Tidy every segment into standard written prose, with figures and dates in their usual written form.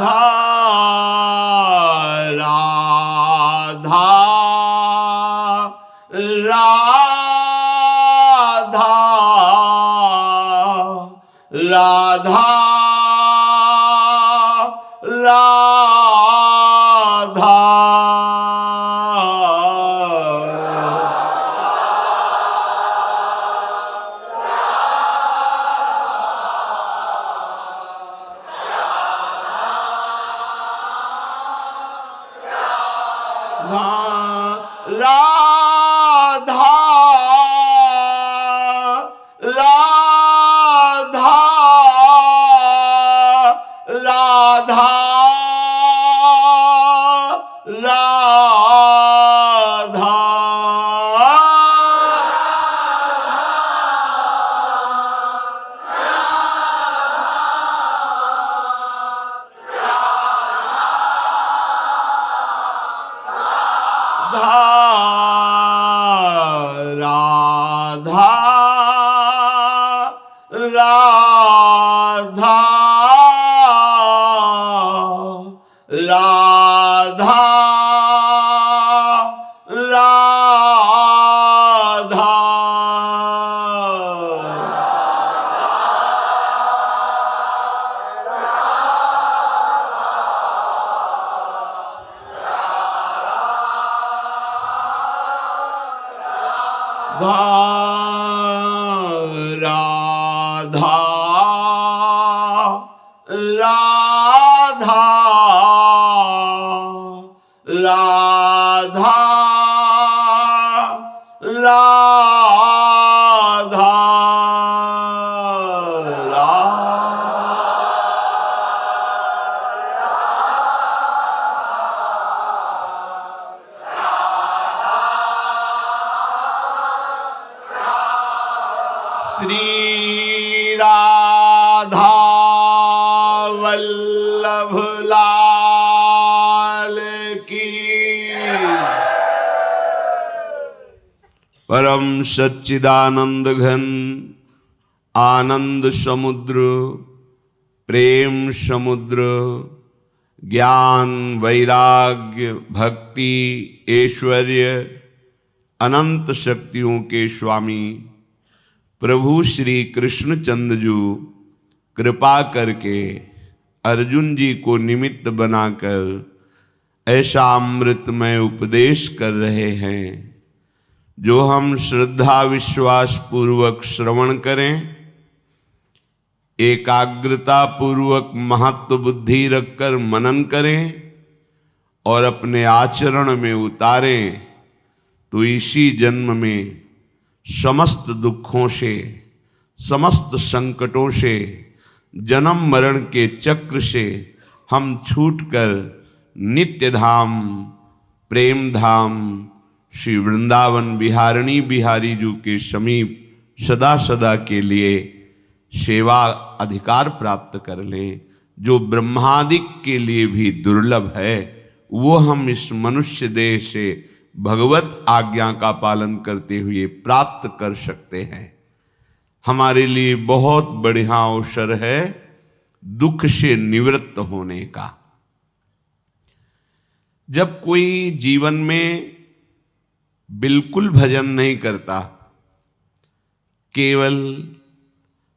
राधा राधा राधा राधा राधा राधा राधा राधा राधा राधा राधा राधा राधा राधा राधा राधा श्री राधा वल्लभ लाल की परम सच्चिदानंद घन आनंद समुद्र प्रेम समुद्र ज्ञान वैराग्य भक्ति ऐश्वर्य अनंत शक्तियों के स्वामी प्रभु श्री कृष्णचंद्र जी कृपा करके अर्जुन जी को निमित्त बनाकर ऐसा अमृतमय उपदेश कर रहे हैं जो हम श्रद्धा विश्वास पूर्वक श्रवण करें, एकाग्रता पूर्वक महत्व बुद्धि रखकर मनन करें और अपने आचरण में उतारें तो इसी जन्म में समस्त दुखों से समस्त संकटों से जन्म मरण के चक्र से हम छूटकर नित्य धाम प्रेम धाम श्री वृंदावन बिहारिणी बिहारी जी के समीप सदा सदा के लिए सेवा अधिकार प्राप्त कर लें, जो ब्रह्मादिक के लिए भी दुर्लभ है। वो हम इस मनुष्य देह से भगवत आज्ञा का पालन करते हुए प्राप्त कर सकते हैं। हमारे लिए बहुत बढ़िया अवसर है दुख से निवृत्त होने का। जब कोई जीवन में बिल्कुल भजन नहीं करता, केवल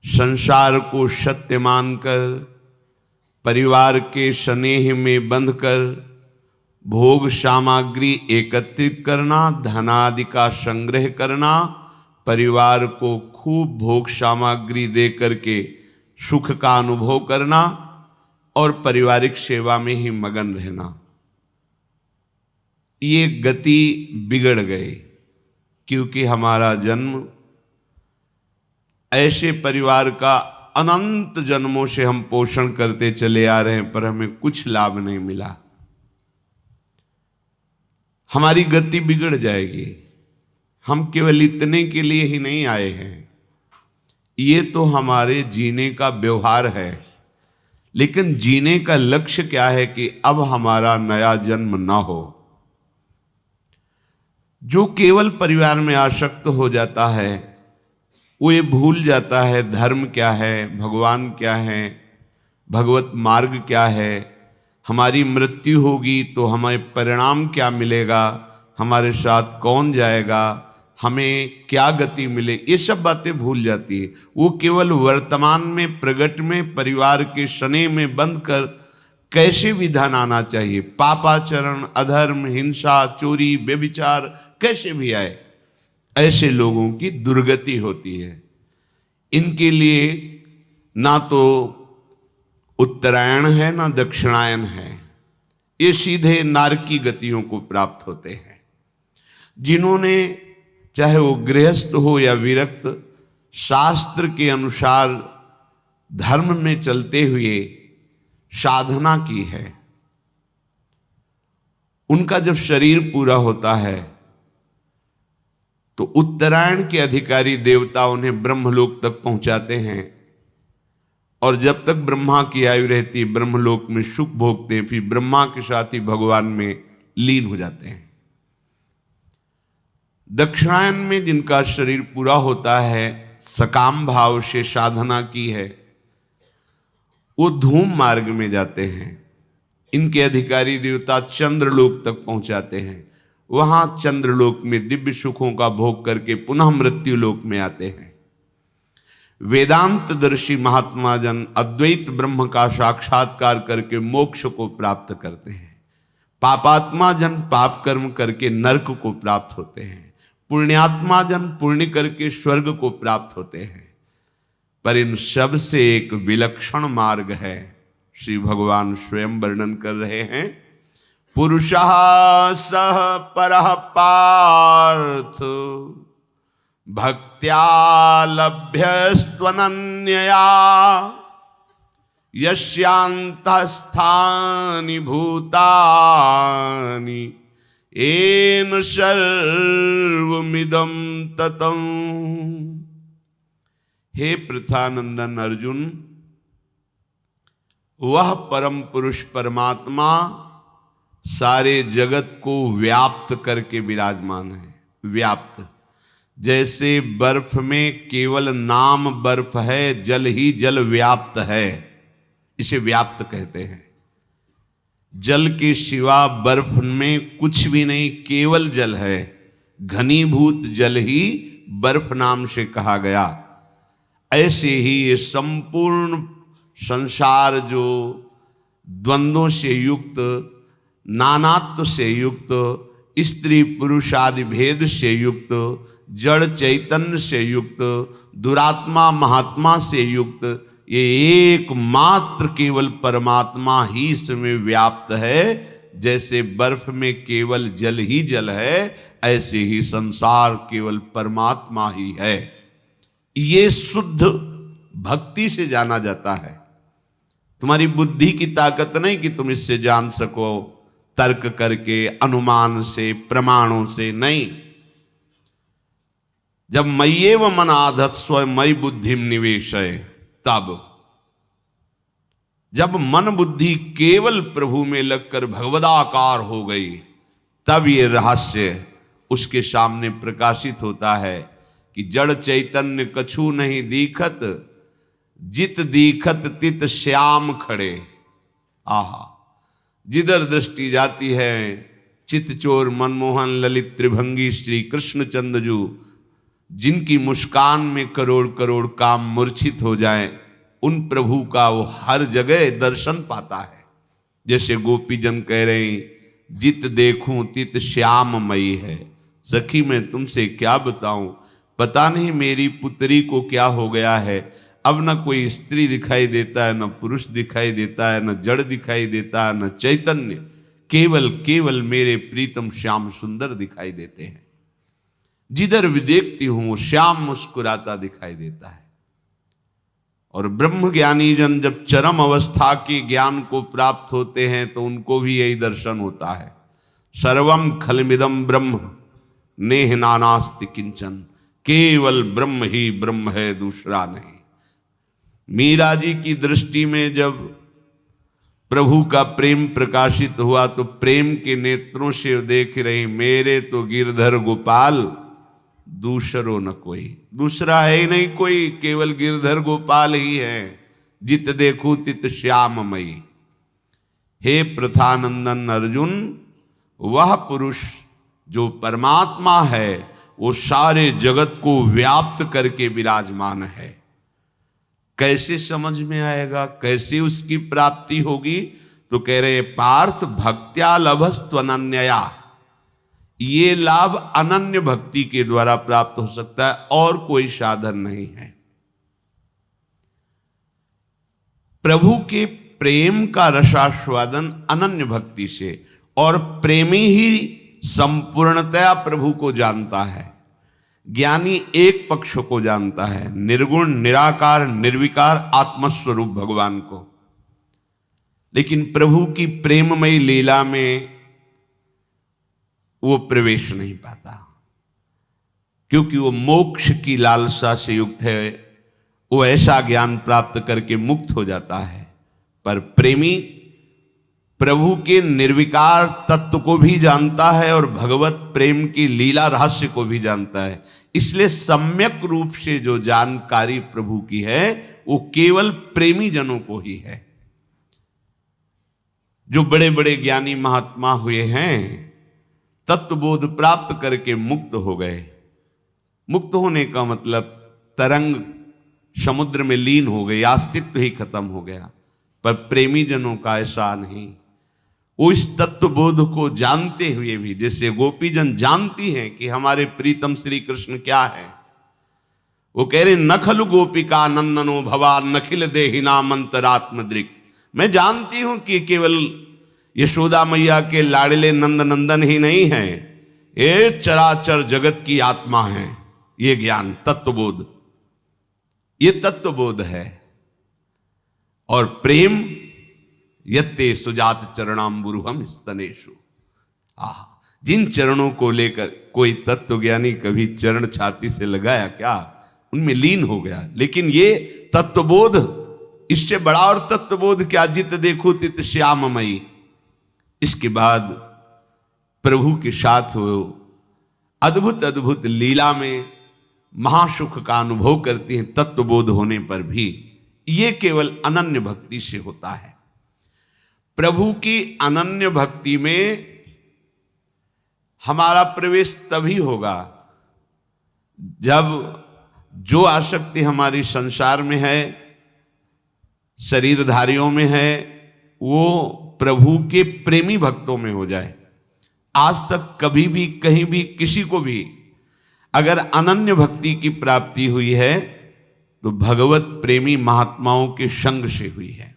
संसार को सत्य मानकर परिवार के स्नेह में बंधकर भोग सामग्री एकत्रित करना, धनादि का संग्रह करना, परिवार को खूब भोग सामग्री दे करके सुख का अनुभव करना और पारिवारिक सेवा में ही मगन रहना, ये गति बिगड़ गई। क्योंकि हमारा जन्म ऐसे परिवार का अनंत जन्मों से हम पोषण करते चले आ रहे हैं, पर हमें कुछ लाभ नहीं मिला। हमारी गति बिगड़ जाएगी। हम केवल इतने के लिए ही नहीं आए हैं, ये तो हमारे जीने का व्यवहार है, लेकिन जीने का लक्ष्य क्या है कि अब हमारा नया जन्म ना हो। जो केवल परिवार में आसक्त हो जाता है वो ये भूल जाता है धर्म क्या है, भगवान क्या है, भगवत मार्ग क्या है, हमारी मृत्यु होगी तो हमें परिणाम क्या मिलेगा, हमारे साथ कौन जाएगा, हमें क्या गति मिले, ये सब बातें भूल जाती है। वो केवल वर्तमान में प्रगट में परिवार के शनि में बंद कर कैसे विधान आना चाहिए, पापाचरण, अधर्म, हिंसा, चोरी, व्यभिचार कैसे भी आए, ऐसे लोगों की दुर्गति होती है। इनके लिए ना तो उत्तरायण है ना दक्षिणायन है, ये सीधे नारकी गतियों को प्राप्त होते हैं। जिन्होंने चाहे वो गृहस्थ हो या विरक्त, शास्त्र के अनुसार धर्म में चलते हुए साधना की है, उनका जब शरीर पूरा होता है तो उत्तरायण के अधिकारी देवता उन्हें ब्रह्मलोक तक पहुंचाते हैं, और जब तक ब्रह्मा की आयु रहती ब्रह्मलोक में सुख भोगते हैं, फिर ब्रह्मा के साथ ही भगवान में लीन हो जाते हैं। दक्षिणायन में जिनका शरीर पूरा होता है, सकाम भाव से साधना की है, वो धूम मार्ग में जाते हैं। इनके अधिकारी देवता चंद्रलोक तक पहुंचाते हैं, वहां चंद्रलोक में दिव्य सुखों का भोग करके पुनः मृत्यु लोक में आते हैं। वेदांतदर्शी महात्मा जन अद्वैत ब्रह्म का साक्षात्कार करके मोक्ष को प्राप्त करते हैं। पापात्मा जन पाप कर्म करके नरक को प्राप्त होते हैं। पुण्यात्मा जन पुण्य करके स्वर्ग को प्राप्त होते हैं। पर इन सब से एक विलक्षण मार्ग है, श्री भगवान स्वयं वर्णन कर रहे हैं। पुरुषः सह परः पार्थ भक्त्या लभ्यस्त्वनन्यया यस्यान्तःस्थानि भूतानि येन सर्वमिदं ततं। हे पृथानंदन अर्जुन, वह परम पुरुष परमात्मा सारे जगत को व्याप्त करके विराजमान है। व्याप्त, जैसे बर्फ में केवल नाम बर्फ है, जल ही जल व्याप्त है, इसे व्याप्त कहते हैं। जल के सिवा बर्फ में कुछ भी नहीं, केवल जल है। घनीभूत जल ही बर्फ नाम से कहा गया। ऐसे ही ये संपूर्ण संसार जो द्वंद्वों से युक्त, नानात्व से युक्त, स्त्री पुरुष आदि भेद से युक्त, जड़ चैतन्य से युक्त, दुरात्मा महात्मा से युक्त, ये एकमात्र केवल परमात्मा ही इसमें व्याप्त है। जैसे बर्फ में केवल जल ही जल है, ऐसे ही संसार केवल परमात्मा ही है। ये शुद्ध भक्ति से जाना जाता है। तुम्हारी बुद्धि की ताकत नहीं कि तुम इससे जान सको, तर्क करके, अनुमान से, प्रमाणों से नहीं। जब मय्येव मन आधत्स्व मयि बुद्धिम निवेशय, तब जब मन बुद्धि केवल प्रभु में लगकर भगवदाकार हो गई, तब ये रहस्य उसके सामने प्रकाशित होता है कि जड़ चैतन्य कछु नहीं दीखत, जित दीखत तित श्याम खड़े। आहा, जिधर दृष्टि जाती है, चितचोर मनमोहन ललित त्रिभंगी श्री कृष्ण चंद्रजू, जिनकी मुस्कान में करोड़ करोड़ काम मूर्छित हो जाए, उन प्रभु का वो हर जगह दर्शन पाता है। जैसे गोपीजन कह रहे हैं, जित देखूं तित श्याममयी है। सखी मैं तुमसे क्या बताऊं, पता नहीं मेरी पुत्री को क्या हो गया है। अब न कोई स्त्री दिखाई देता है, न पुरुष दिखाई देता है, न जड़ दिखाई देता है, न चैतन्य, केवल केवल मेरे प्रीतम श्याम सुंदर दिखाई देते हैं। जिधर भी देखती हूं वो श्याम मुस्कुराता दिखाई देता है। और ब्रह्म ज्ञानी जन जब चरम अवस्था के ज्ञान को प्राप्त होते हैं तो उनको भी यही दर्शन होता है। सर्वम खलमिदम ब्रह्म नेह नानास्ति किंचन, केवल ब्रह्म ही ब्रह्म है, दूसरा नहीं। मीरा जी की दृष्टि में जब प्रभु का प्रेम प्रकाशित हुआ तो प्रेम के नेत्रों से देख रही, मेरे तो गिरधर गोपाल, दूसरो न कोई, दूसरा है ही नहीं कोई, केवल गिरधर गोपाल ही है। जित देखूं तित श्याममयी। हे प्रथानंदन अर्जुन, वह पुरुष जो परमात्मा है वो सारे जगत को व्याप्त करके विराजमान है। कैसे समझ में आएगा, कैसे उसकी प्राप्ति होगी? तो कह रहे पार्थ भक्त्या लभस्त्वनन्यया, ये लाभ अनन्य भक्ति के द्वारा प्राप्त हो सकता है, और कोई साधन नहीं है। प्रभु के प्रेम का रसास्वादन अनन्य भक्ति से, और प्रेमी ही संपूर्णतया प्रभु को जानता है। ज्ञानी एक पक्ष को जानता है, निर्गुण निराकार निर्विकार आत्मस्वरूप भगवान को। लेकिन प्रभु की प्रेममयी लीला में वो प्रवेश नहीं पाता, क्योंकि वो मोक्ष की लालसा से युक्त है। वो ऐसा ज्ञान प्राप्त करके मुक्त हो जाता है। पर प्रेमी प्रभु के निर्विकार तत्व को भी जानता है और भगवत प्रेम की लीला रहस्य को भी जानता है। इसलिए सम्यक रूप से जो जानकारी प्रभु की है वो केवल प्रेमी जनों को ही है। जो बड़े बड़े ज्ञानी महात्मा हुए हैं, तत्वबोध प्राप्त करके मुक्त हो गए। मुक्त होने का मतलब तरंग समुद्र में लीन हो गई, अस्तित्व ही खत्म हो गया। पर प्रेमी जनों का ऐसा नहीं। वो इस तत्वबोध को जानते हुए भी, जैसे गोपीजन जानती हैं कि हमारे प्रीतम श्री कृष्ण क्या है, वो कह रहे न खलु गोपिका नंदनो भवान नखिल देहिना मंतरात्मदृक्। मैं जानती हूं कि केवल यशोदा मैया के लाडले नंद नंदन ही नहीं है, ये चराचर जगत की आत्मा है। ये ज्ञान तत्वबोध, ये तत्वबोध है। और प्रेम यत्ते सुजात चरणाम्बुरुहम स्तनेषु, जिन चरणों को लेकर कोई तत्वज्ञानी कभी चरण छाती से लगाया क्या, उनमें लीन हो गया। लेकिन ये तत्वबोध, इससे बड़ा और तत्वबोध क्या, जित देखो तित श्याममयी। इसके बाद प्रभु के साथ हो अद्भुत अद्भुत लीला में महासुख का अनुभव करती हैं तत्वबोध होने पर भी। ये केवल अनन्य भक्ति से होता है। प्रभु की अनन्य भक्ति में हमारा प्रवेश तभी होगा जब जो आसक्ति हमारी संसार में है, शरीरधारियों में है, वो प्रभु के प्रेमी भक्तों में हो जाए। आज तक कभी भी कहीं भी किसी को भी अगर अनन्य भक्ति की प्राप्ति हुई है तो भगवत प्रेमी महात्माओं के संग से हुई है।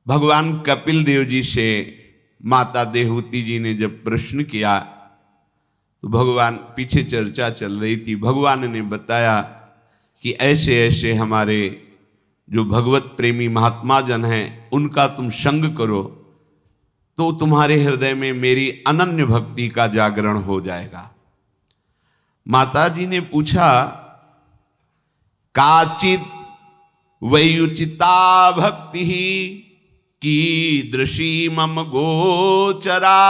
भगवान कपिल देव जी से माता देहूति जी ने जब प्रश्न किया तो भगवान, पीछे चर्चा चल रही थी, भगवान ने बताया कि ऐसे ऐसे हमारे जो भगवत प्रेमी महात्मा जन हैं उनका तुम संग करो तो तुम्हारे हृदय में मेरी अनन्य भक्ति का जागरण हो जाएगा। माता जी ने पूछा, काचित वैयुचिता भक्ति कीदृशी मम गोचरा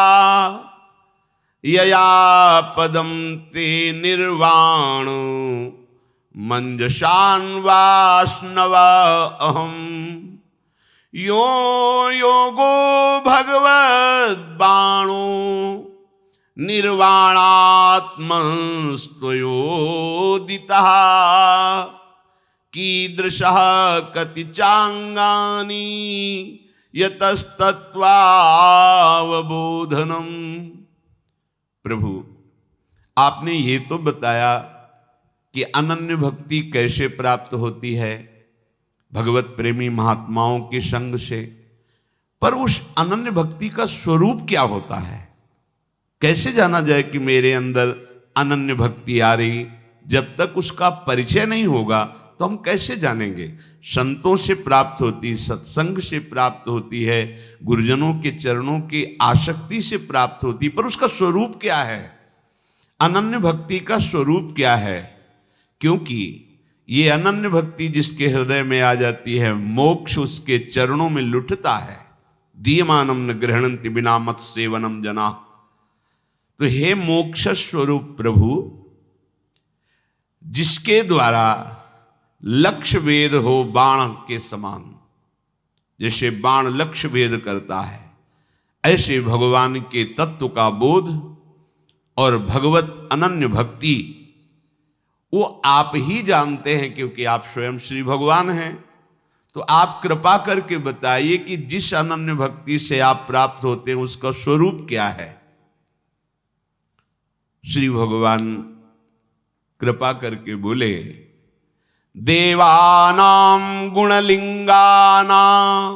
यया पदम ते निर्वाण मंजशान वाष्णवा अहम यो योगो भगवद बाणो निर्वाणात्मस्तयोदितः कीदृशः कति चांगानि यतस्तत्वावबोधनम। प्रभु, आपने ये तो बताया कि अनन्य भक्ति कैसे प्राप्त होती है, भगवत प्रेमी महात्माओं के संग से, पर उस अनन्य भक्ति का स्वरूप क्या होता है? कैसे जाना जाए कि मेरे अंदर अनन्य भक्ति आ रही? जब तक उसका परिचय नहीं होगा तो हम कैसे जानेंगे? संतों से प्राप्त होती, सत्संग से प्राप्त होती है, गुरुजनों के चरणों की आसक्ति से प्राप्त होती, पर उसका स्वरूप क्या है? अनन्य भक्ति का स्वरूप क्या है? क्योंकि ये अनन्य भक्ति जिसके हृदय में आ जाती है, मोक्ष उसके चरणों में लुटता है। दीयमानम न गृहणन्ति बिना मत सेवनम जना। तो हे मोक्ष स्वरूप प्रभु, जिसके द्वारा लक्ष्य वेद हो बाण के समान, जैसे बाण लक्ष्य भेद करता है, ऐसे भगवान के तत्व का बोध और भगवत अनन्य भक्ति वो आप ही जानते हैं, क्योंकि आप स्वयं श्री भगवान हैं। तो आप कृपा करके बताइए कि जिस अनन्य भक्ति से आप प्राप्त होते हैं उसका स्वरूप क्या है। श्री भगवान कृपा करके बोले, देवानां गुणलिंगानां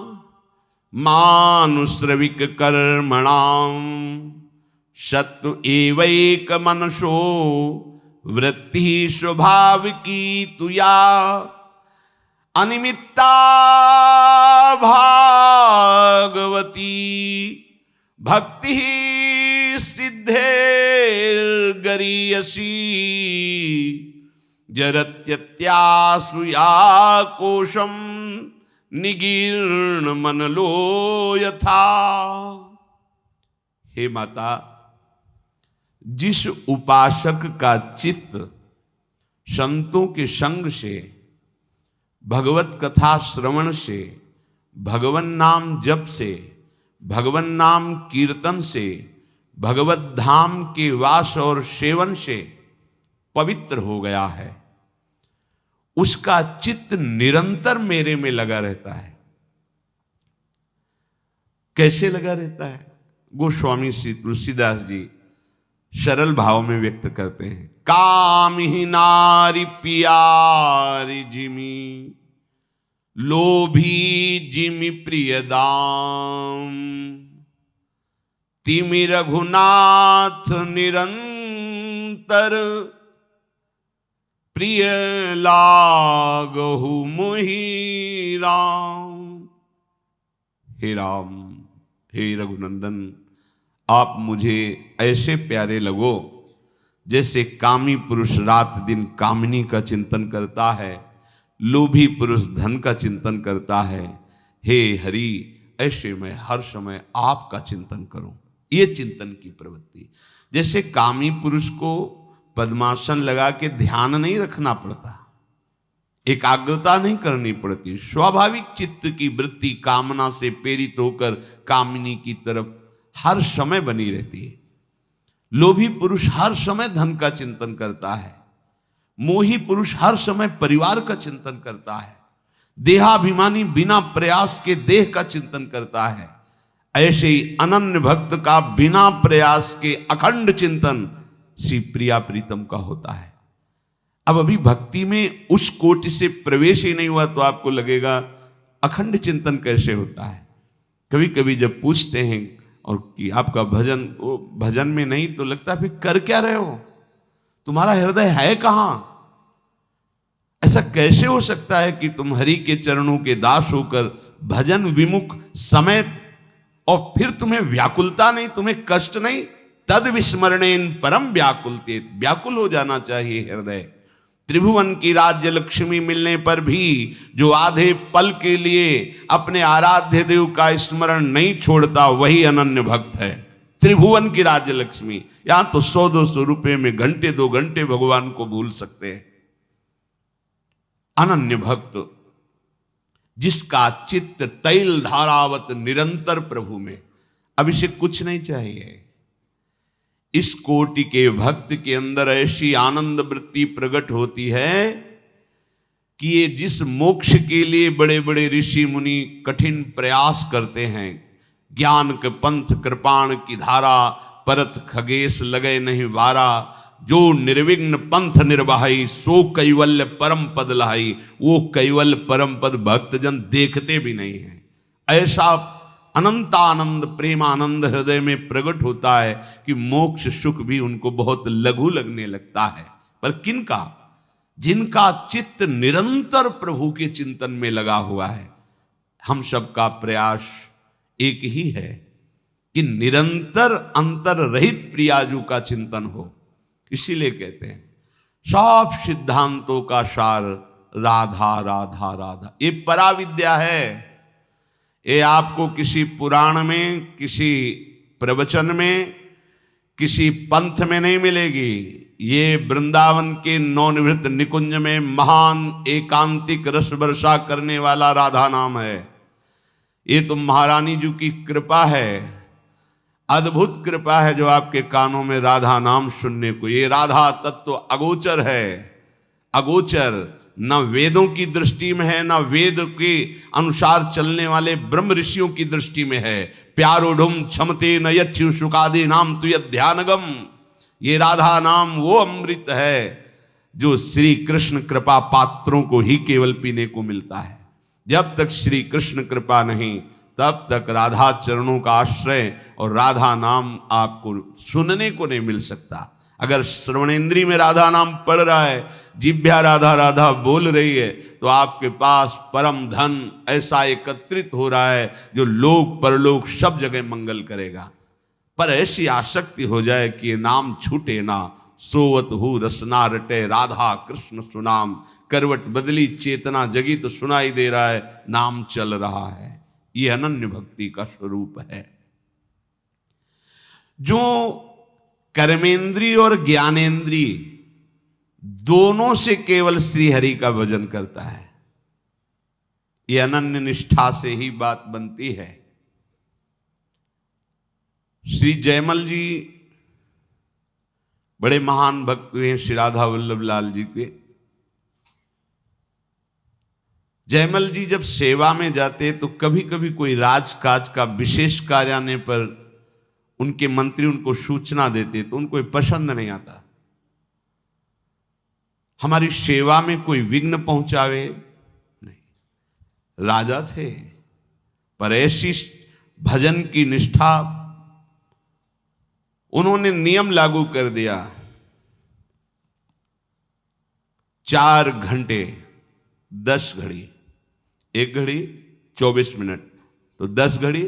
मानुश्रविक कर्मणां शत्रु एवैक मनसो वृत्ति स्वाभाविकी तुया अनिमित्ता भागवती भक्ति सिद्धेर्गरीयसी जरत्यत्यासुया कोशम निगीर्ण मनलो यथा। हे माता, जिस उपासक का चित्त संतों के संग से, भगवत कथा श्रवण से, भगवन नाम जप से, भगवन नाम कीर्तन से, भगवत धाम के वास और सेवन से पवित्र हो गया है, उसका चित्त निरंतर मेरे में लगा रहता है। कैसे लगा रहता है? गोस्वामी श्री तुलसीदास जी सरल भाव में व्यक्त करते हैं। काम ही नारी पियारी जिमी लोभी जिमि प्रिय दाम तिमि रघुनाथ निरंतर प्रिय लागहु मोहि राम। हे राम, हे रघुनंदन, आप मुझे ऐसे प्यारे लगो जैसे कामी पुरुष रात दिन कामिनी का चिंतन करता है, लोभी पुरुष धन का चिंतन करता है। हे हरि, ऐसे मैं हर समय आपका चिंतन करूं। ये चिंतन की प्रवृत्ति। जैसे कामी पुरुष को पद्मासन लगा के ध्यान नहीं रखना पड़ता, एकाग्रता नहीं करनी पड़ती, स्वाभाविक चित्त की वृत्ति कामना से प्रेरित होकर कामिनी की तरफ हर समय बनी रहती है। लोभी पुरुष हर समय धन का चिंतन करता है, मोही पुरुष हर समय परिवार का चिंतन करता है, देहाभिमानी बिना प्रयास के देह का चिंतन करता है। ऐसे ही अनन्य भक्त का बिना प्रयास के अखंड चिंतन श्री प्रिया प्रीतम का होता है। अब अभी भक्ति में उस कोटि से प्रवेश ही नहीं हुआ तो आपको लगेगा अखंड चिंतन कैसे होता है। कभी कभी जब पूछते हैं और कि आपका भजन, वो भजन में नहीं, तो लगता है फिर कर क्या रहे हो, तुम्हारा हृदय है कहां? ऐसा कैसे हो सकता है कि तुम हरि के चरणों के दास होकर भजन विमुख समय, और फिर तुम्हें व्याकुलता नहीं, तुम्हें कष्ट नहीं। तद विस्मरणेन परम व्याकुलते, व्याकुल हो जाना चाहिए हृदय। त्रिभुवन की राज्य लक्ष्मी मिलने पर भी जो आधे पल के लिए अपने आराध्य देव का स्मरण नहीं छोड़ता, वही अनन्य भक्त है। त्रिभुवन की राज्य लक्ष्मी, यहां तो 100-200 रुपए में घंटे 2 घंटे भगवान को भूल सकते हैं। अनन्य भक्त जिसका चित्त तैल धारावत निरंतर प्रभु में, अब इसे कुछ नहीं चाहिए। इस कोटि के भक्त के अंदर ऐसी आनंद वृत्ति प्रकट होती है कि ये जिस मोक्ष के लिए बड़े बड़े ऋषि मुनि कठिन प्रयास करते हैं, ज्ञान के पंथ कृपाण की धारा परत खगेश लगे नहीं वारा, जो निर्विघ्न पंथ निर्वाही सो कैवल्य परम पद लाई, वो कैवल्य परम पद भक्तजन देखते भी नहीं है। ऐसा अनंतानंद प्रेमानंद हृदय में प्रकट होता है कि मोक्ष सुख भी उनको बहुत लघु लगने लगता है। पर किनका? जिनका चित्त निरंतर प्रभु के चिंतन में लगा हुआ है। हम सबका प्रयास एक ही है कि निरंतर अंतर रहित प्रियाजू का चिंतन हो। इसीलिए कहते हैं सब सिद्धांतों का सार राधा राधा राधा। ये पराविद्या है। ये आपको किसी पुराण में, किसी प्रवचन में, किसी पंथ में नहीं मिलेगी। ये वृंदावन के नवनिवृत्त निकुंज में महान एकांतिक रस वर्षा करने वाला राधा नाम है। ये तो महारानी जी की कृपा है, अद्भुत कृपा है जो आपके कानों में राधा नाम सुनने को। ये राधा तत्व अगोचर है, अगोचर, न वेदों की दृष्टि में है, न वेद के अनुसार चलने वाले ब्रह्म ऋषियों की दृष्टि में है। प्यारोढ़ुम क्षमते न यच्छु शुकादि नाम तु ध्यानगम। ये राधा नाम वो अमृत है जो श्री कृष्ण कृपा पात्रों को ही केवल पीने को मिलता है। जब तक श्री कृष्ण कृपा नहीं, तब तक राधा चरणों का आश्रय और राधा नाम आपको सुनने को नहीं मिल सकता। अगर श्रवणेन्द्रिय में राधा नाम पढ़ रहा है, जिह्वा राधा राधा बोल रही है, तो आपके पास परम धन ऐसा एकत्रित हो रहा है जो लोक परलोक सब जगह मंगल करेगा। पर ऐसी आसक्ति हो जाए कि नाम छूटे ना, सोवत हु रसना रटे राधा कृष्ण सुनाम। करवट बदली चेतना जगी तो सुनाई दे रहा है, नाम चल रहा है। ये अनन्य भक्ति का स्वरूप है। जो कर्मेंद्रिय और ज्ञानेन्द्रिय दोनों से केवल श्री हरि का भजन करता है, ये अनन्य निष्ठा से ही बात बनती है। श्री जयमल जी बड़े महान भक्त हुए श्री राधा वल्लभ लाल जी के। जयमल जी जब सेवा में जाते तो कभी कभी कोई राजकाज का विशेष कार्य आने पर उनके मंत्री उनको सूचना देते तो उनको पसंद नहीं आता। हमारी सेवा में कोई विघ्न पहुंचावे नहीं। राजा थे पर ऐसी भजन की निष्ठा, उन्होंने नियम लागू कर दिया, 4 घंटे 10 घड़ी, 1 घड़ी 24 मिनट, तो 10 घड़ी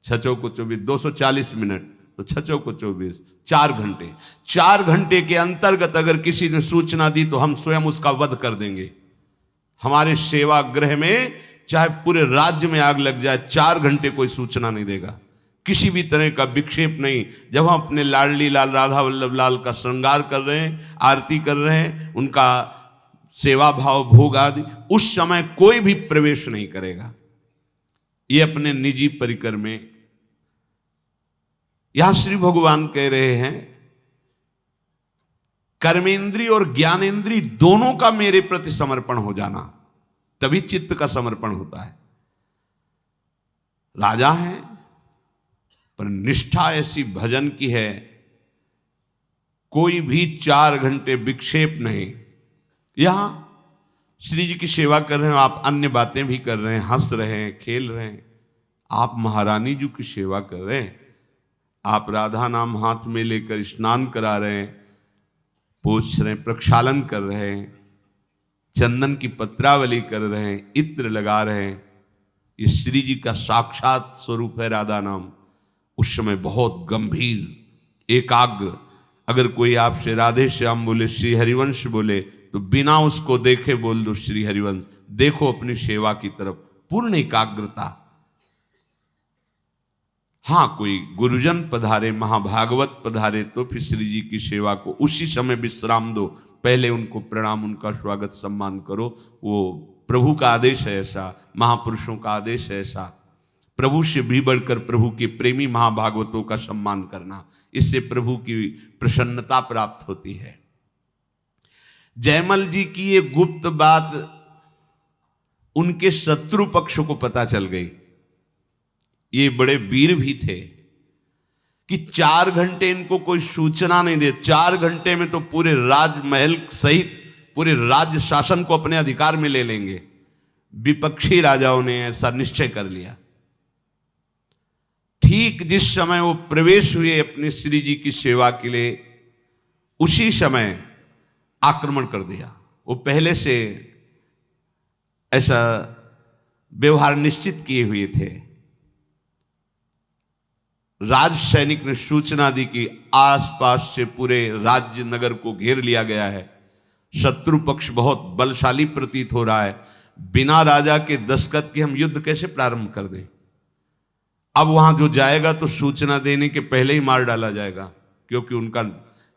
6 चौको 24, 240 मिनट, तो 6 चौको 24, 4 घंटे। 4 घंटे के अंतर्गत अगर किसी ने सूचना दी तो हम स्वयं उसका वध कर देंगे। हमारे सेवा गृह में चाहे पूरे राज्य में आग लग जाए, 4 घंटे कोई सूचना नहीं देगा, किसी भी तरह का विक्षेप नहीं। जब हम अपने लाडली लाल राधा वल्लभ लाल का श्रृंगार कर रहे हैं, आरती कर रहे हैं, उनका सेवा भाव भोग आदि, उस समय कोई भी प्रवेश नहीं करेगा। ये अपने निजी परिकर में। यहां श्री भगवान कह रहे हैं कर्मेंद्रिय और ज्ञानेन्द्रिय दोनों का मेरे प्रति समर्पण हो जाना, तभी चित्त का समर्पण होता है। राजा है पर निष्ठा ऐसी भजन की है, कोई भी 4 घंटे विक्षेप नहीं। यहां श्री जी की सेवा कर रहे हैं, आप अन्य बातें भी कर रहे हैं, हंस रहे हैं, खेल रहे हैं, आप महारानी जी की सेवा कर रहे हैं, आप राधा नाम हाथ में लेकर स्नान करा रहे हैं, पोछ रहे हैं, प्रक्षालन कर रहे हैं, चंदन की पत्रावली कर रहे हैं, इत्र लगा रहे हैं। ये श्री जी का साक्षात स्वरूप है राधा नाम। उस समय बहुत गंभीर एकाग्र, अगर कोई आपसे राधे श्याम बोले, श्री हरिवंश बोले, तो बिना उसको देखे बोल दो श्री हरिवंश, देखो अपनी सेवा की तरफ, पूर्ण एकाग्रता। हाँ, कोई गुरुजन पधारे, महाभागवत पधारे, तो फिर श्री जी की सेवा को उसी समय विश्राम दो, पहले उनको प्रणाम, उनका स्वागत सम्मान करो। वो प्रभु का आदेश है ऐसा, महापुरुषों का आदेश है ऐसा। प्रभु से भी बढ़कर प्रभु के प्रेमी महाभागवतों का सम्मान करना, इससे प्रभु की प्रसन्नता प्राप्त होती है। जयमल जी की ये गुप्त बात उनके शत्रु पक्ष को पता चल गई। ये बड़े वीर भी थे कि 4 घंटे इनको कोई सूचना नहीं दे, 4 घंटे में तो पूरे राजमहल सहित पूरे राज्य शासन को अपने अधिकार में ले लेंगे। विपक्षी राजाओं ने ऐसा निश्चय कर लिया। ठीक जिस समय वो प्रवेश हुए अपने श्री जी की सेवा के लिए, उसी समय आक्रमण कर दिया। वो पहले से ऐसा व्यवहार निश्चित किए हुए थे। राज सैनिक ने सूचना दी कि आसपास से पूरे राज्य नगर को घेर लिया गया है, शत्रु पक्ष बहुत बलशाली प्रतीत हो रहा है, बिना राजा के दस्तखत के हम युद्ध कैसे प्रारंभ कर दें। अब वहां जो जाएगा तो सूचना देने के पहले ही मार डाला जाएगा, क्योंकि उनका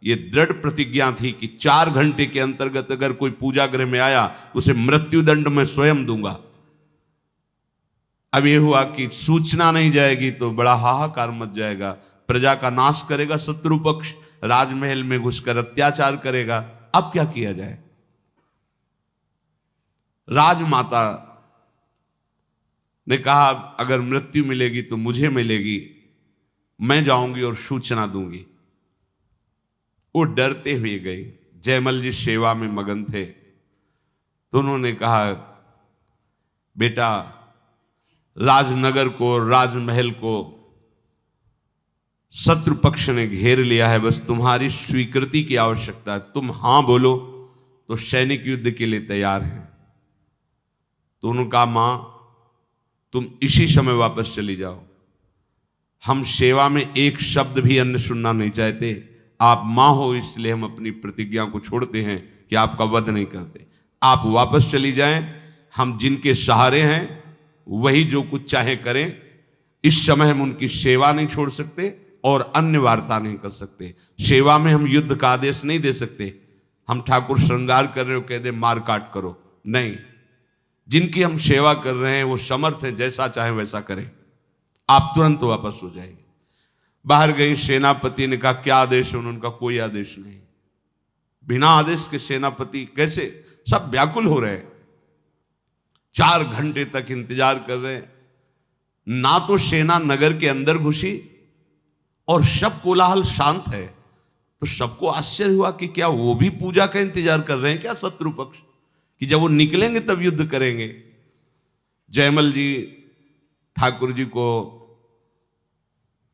ये दृढ़ प्रतिज्ञा थी कि 4 घंटे के अंतर्गत अगर कोई पूजा गृह में आया उसे मृत्युदंड मैं स्वयं दूंगा। अब ये हुआ कि सूचना नहीं जाएगी तो बड़ा हाहाकार मच जाएगा, प्रजा का नाश करेगा शत्रु पक्ष, राजमहल में घुसकर अत्याचार करेगा। अब क्या किया जाए? राजमाता ने कहा अगर मृत्यु मिलेगी तो मुझे मिलेगी, मैं जाऊंगी और सूचना दूंगी। वो डरते हुए गए। जयमल जी सेवा में मगन थे तो उन्होंने कहा बेटा, राजनगर को, राजमहल को शत्रु पक्ष ने घेर लिया है, बस तुम्हारी स्वीकृति की आवश्यकता है। तुम हां बोलो तो सैनिक युद्ध के लिए तैयार हैं। तो उन्होंने कहा मां, तुम इसी समय वापस चली जाओ, हम सेवा में एक शब्द भी अन्य सुनना नहीं चाहते। आप मां हो इसलिए हम अपनी प्रतिज्ञा को छोड़ते हैं कि आपका वध नहीं करते। आप वापस चली जाएं, हम जिनके सहारे हैं वही जो कुछ चाहे करें। इस समय हम उनकी सेवा नहीं छोड़ सकते और अन्य वार्ता नहीं कर सकते। सेवा में हम युद्ध का आदेश नहीं दे सकते। हम ठाकुर श्रृंगार कर रहे हो कह दे मार काट करो, नहीं। जिनकी हम सेवा कर रहे हैं वो समर्थ है, जैसा चाहे वैसा करें। आप तुरंत वापस हो जाएंगे। बाहर गई, सेनापति ने कहा क्या आदेश है? उन्होंने कहा कोई आदेश नहीं। बिना आदेश के सेनापति कैसे? सब व्याकुल हो रहे हैं, 4 घंटे तक इंतजार कर रहे हैं। ना तो सेना नगर के अंदर घुसी और सब कोलाहल शांत है। तो सबको आश्चर्य हुआ कि क्या वो भी पूजा का इंतजार कर रहे हैं क्या शत्रु पक्ष, कि जब वो निकलेंगे तब युद्ध करेंगे। जयमल जी ठाकुर जी को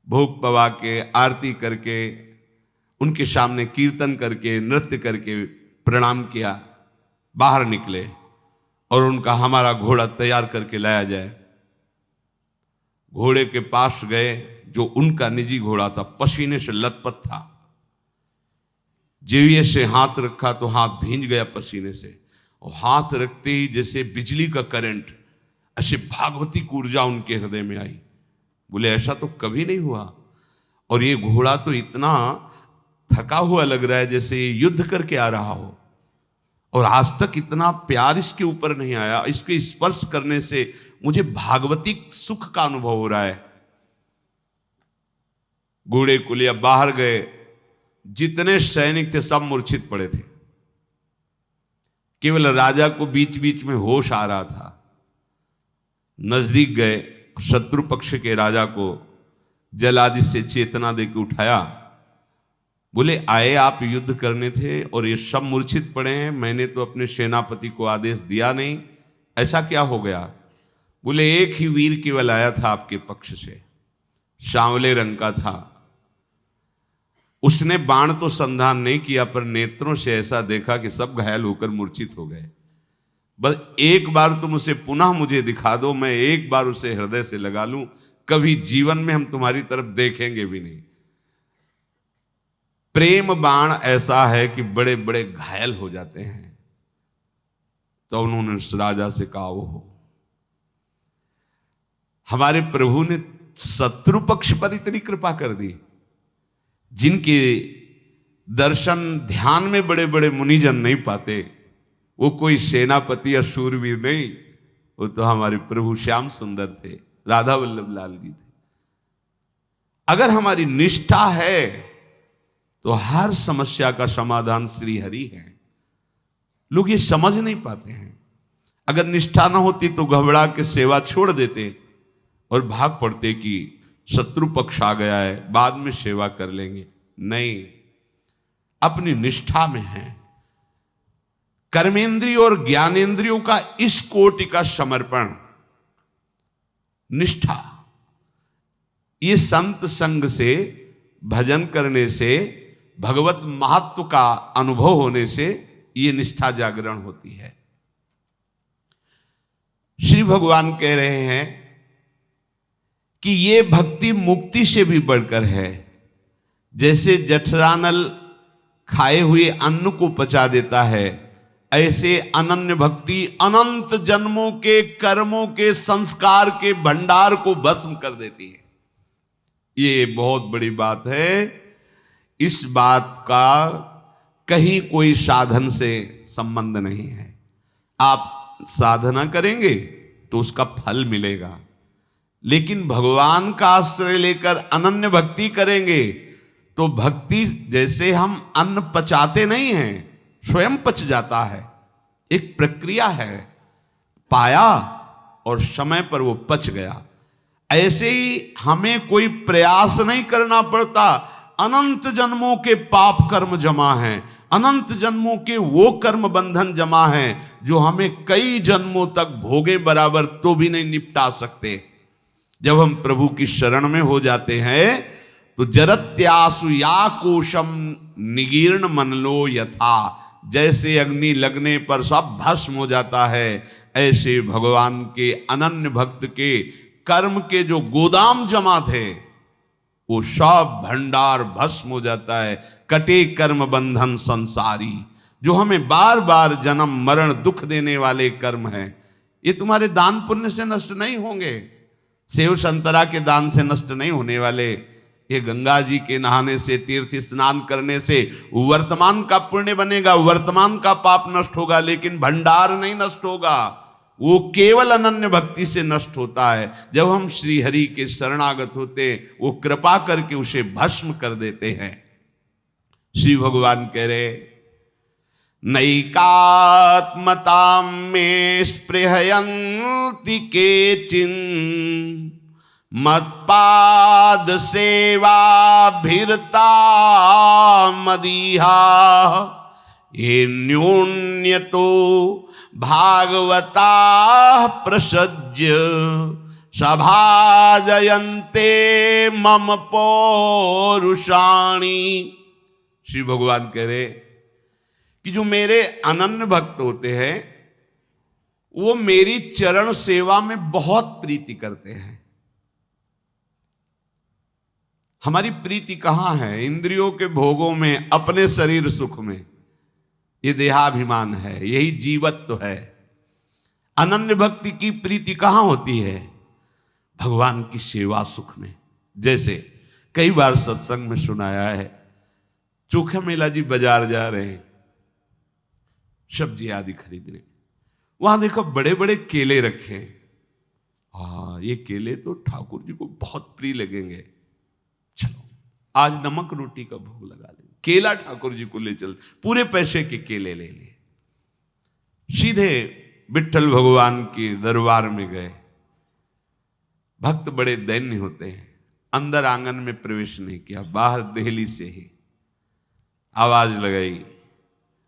भोग पवा के, आरती करके, उनके सामने कीर्तन करके, नृत्य करके प्रणाम किया, बाहर निकले और उनका हमारा घोड़ा तैयार करके लाया जाए। घोड़े के पास गए, जो उनका निजी घोड़ा था, पसीने से लथपथ था। जेविये से हाथ रखा तो हाथ भींज गया पसीने से, और हाथ रखते ही जैसे बिजली का करंट, ऐसे भागवती ऊर्जा उनके हृदय में आई। बोले ऐसा तो कभी नहीं हुआ, और ये घोड़ा तो इतना थका हुआ लग रहा है जैसे ये युद्ध करके आ रहा हो, और आज तक इतना प्यार इसके ऊपर नहीं आया। इसके स्पर्श करने से मुझे भागवतिक सुख का अनुभव हो रहा है। घोड़े को लिया, बाहर गए। जितने सैनिक थे सब मूर्छित पड़े थे, केवल राजा को बीच बीच में होश आ रहा था। नजदीक गए, शत्रु पक्ष के राजा को जल आदि से चेतना देकर उठाया। बोले आए आप युद्ध करने थे और ये सब मूर्छित पड़े हैं, मैंने तो अपने सेनापति को आदेश दिया नहीं, ऐसा क्या हो गया? बोले एक ही वीर केवल आया था आपके पक्ष से, सांवले रंग का था। उसने बाण तो संधान नहीं किया, पर नेत्रों से ऐसा देखा कि सब घायल होकर मूर्छित हो गए। बस एक बार तुम उसे पुनः मुझे दिखा दो, मैं एक बार उसे हृदय से लगा लूं, कभी जीवन में हम तुम्हारी तरफ देखेंगे भी नहीं। प्रेम बाण ऐसा है कि बड़े बड़े घायल हो जाते हैं। तो उन्होंने उस राजा से कहा वो हमारे प्रभु ने शत्रु पक्ष पर इतनी कृपा कर दी, जिनके दर्शन ध्यान में बड़े बड़े मुनिजन नहीं पाते। वो कोई सेनापति या शूरवीर नहीं, वो तो हमारे प्रभु श्याम सुंदर थे, राधा वल्लभ लाल जी थे। अगर हमारी निष्ठा है तो हर समस्या का समाधान श्री हरि है। लोग ये समझ नहीं पाते हैं। अगर निष्ठा ना होती तो घबरा के सेवा छोड़ देते और भाग पड़ते कि शत्रु पक्ष आ गया है, बाद में सेवा कर लेंगे। नहीं, अपनी निष्ठा में है। कर्मेंद्रियों और ज्ञानेंद्रियों का इस कोटि का समर्पण, निष्ठा, ये संत संग से, भजन करने से, भगवत महत्व का अनुभव होने से ये निष्ठा जागरण होती है। श्री भगवान कह रहे हैं कि ये भक्ति मुक्ति से भी बढ़कर है। जैसे जठरानल खाए हुए अन्न को पचा देता है, ऐसे अनन्य भक्ति अनंत जन्मों के कर्मों के संस्कार के भंडार को भस्म कर देती है। ये बहुत बड़ी बात है। इस बात का कहीं कोई साधन से संबंध नहीं है। आप साधना करेंगे तो उसका फल मिलेगा, लेकिन भगवान का आश्रय लेकर अनन्य भक्ति करेंगे तो भक्ति जैसे हम अन्न पचाते नहीं हैं, स्वयं पच जाता है। एक प्रक्रिया है, पाया और समय पर वो पच गया। ऐसे ही हमें कोई प्रयास नहीं करना पड़ता। अनंत जन्मों के पाप कर्म जमा हैं, अनंत जन्मों के वो कर्म बंधन जमा हैं जो हमें कई जन्मों तक भोगे बराबर तो भी नहीं निपटा सकते। जब हम प्रभु की शरण में हो जाते हैं तो जरत्यासु या कोशम निगीर्ण मनलो यथा, जैसे अग्नि लगने पर सब भस्म हो जाता है, ऐसे भगवान के अनन्य भक्त के कर्म के जो गोदाम जमा थे वो सब भंडार भस्म हो जाता है। कटे कर्म बंधन संसारी, जो हमें बार बार जन्म मरण दुख देने वाले कर्म हैं, ये तुम्हारे दान पुण्य से नष्ट नहीं होंगे, सेव संतरा के दान से नष्ट नहीं होने वाले। ये गंगा जी के नहाने से, तीर्थ स्नान करने से वर्तमान का पुण्य बनेगा, वर्तमान का पाप नष्ट होगा, लेकिन भंडार नहीं नष्ट होगा। वो केवल अनन्य भक्ति से नष्ट होता है। जब हम श्री हरि के शरणागत होते, वो कृपा करके उसे भस्म कर देते हैं। श्री भगवान कह रहे, नैकात्मतां में स्पृहयन्ति केचिन मत्पाद सेवा भिरता मदीहा, ये न्यून्यतो भागवता प्रसज्य सभाजयन्ते मम पौरुषाणि। श्री भगवान कह रहे कि जो मेरे अनन्य भक्त होते हैं वो मेरी चरण सेवा में बहुत प्रीति करते हैं। हमारी प्रीति कहां है? इंद्रियों के भोगों में, अपने शरीर सुख में। ये देहाभिमान है, यही जीवत्व है। अनन्य भक्ति की प्रीति कहां होती है? भगवान की सेवा सुख में। जैसे कई बार सत्संग में सुनाया है, चोखा मेला जी बाजार जा रहे हैं सब्जी आदि खरीदने, वहां देखो बड़े बड़े केले रखे हैं। हाँ, ये केले तो ठाकुर जी को बहुत प्रिय लगेंगे, चलो आज नमक रोटी का भोग लगा लें। केला ठाकुर जी को ले चल, पूरे पैसे के केले ले लिए, सीधे विट्ठल भगवान के दरबार में गए। भक्त बड़े दैन्य होते हैं, अंदर आंगन में प्रवेश नहीं किया, बाहर देहली से ही आवाज लगाई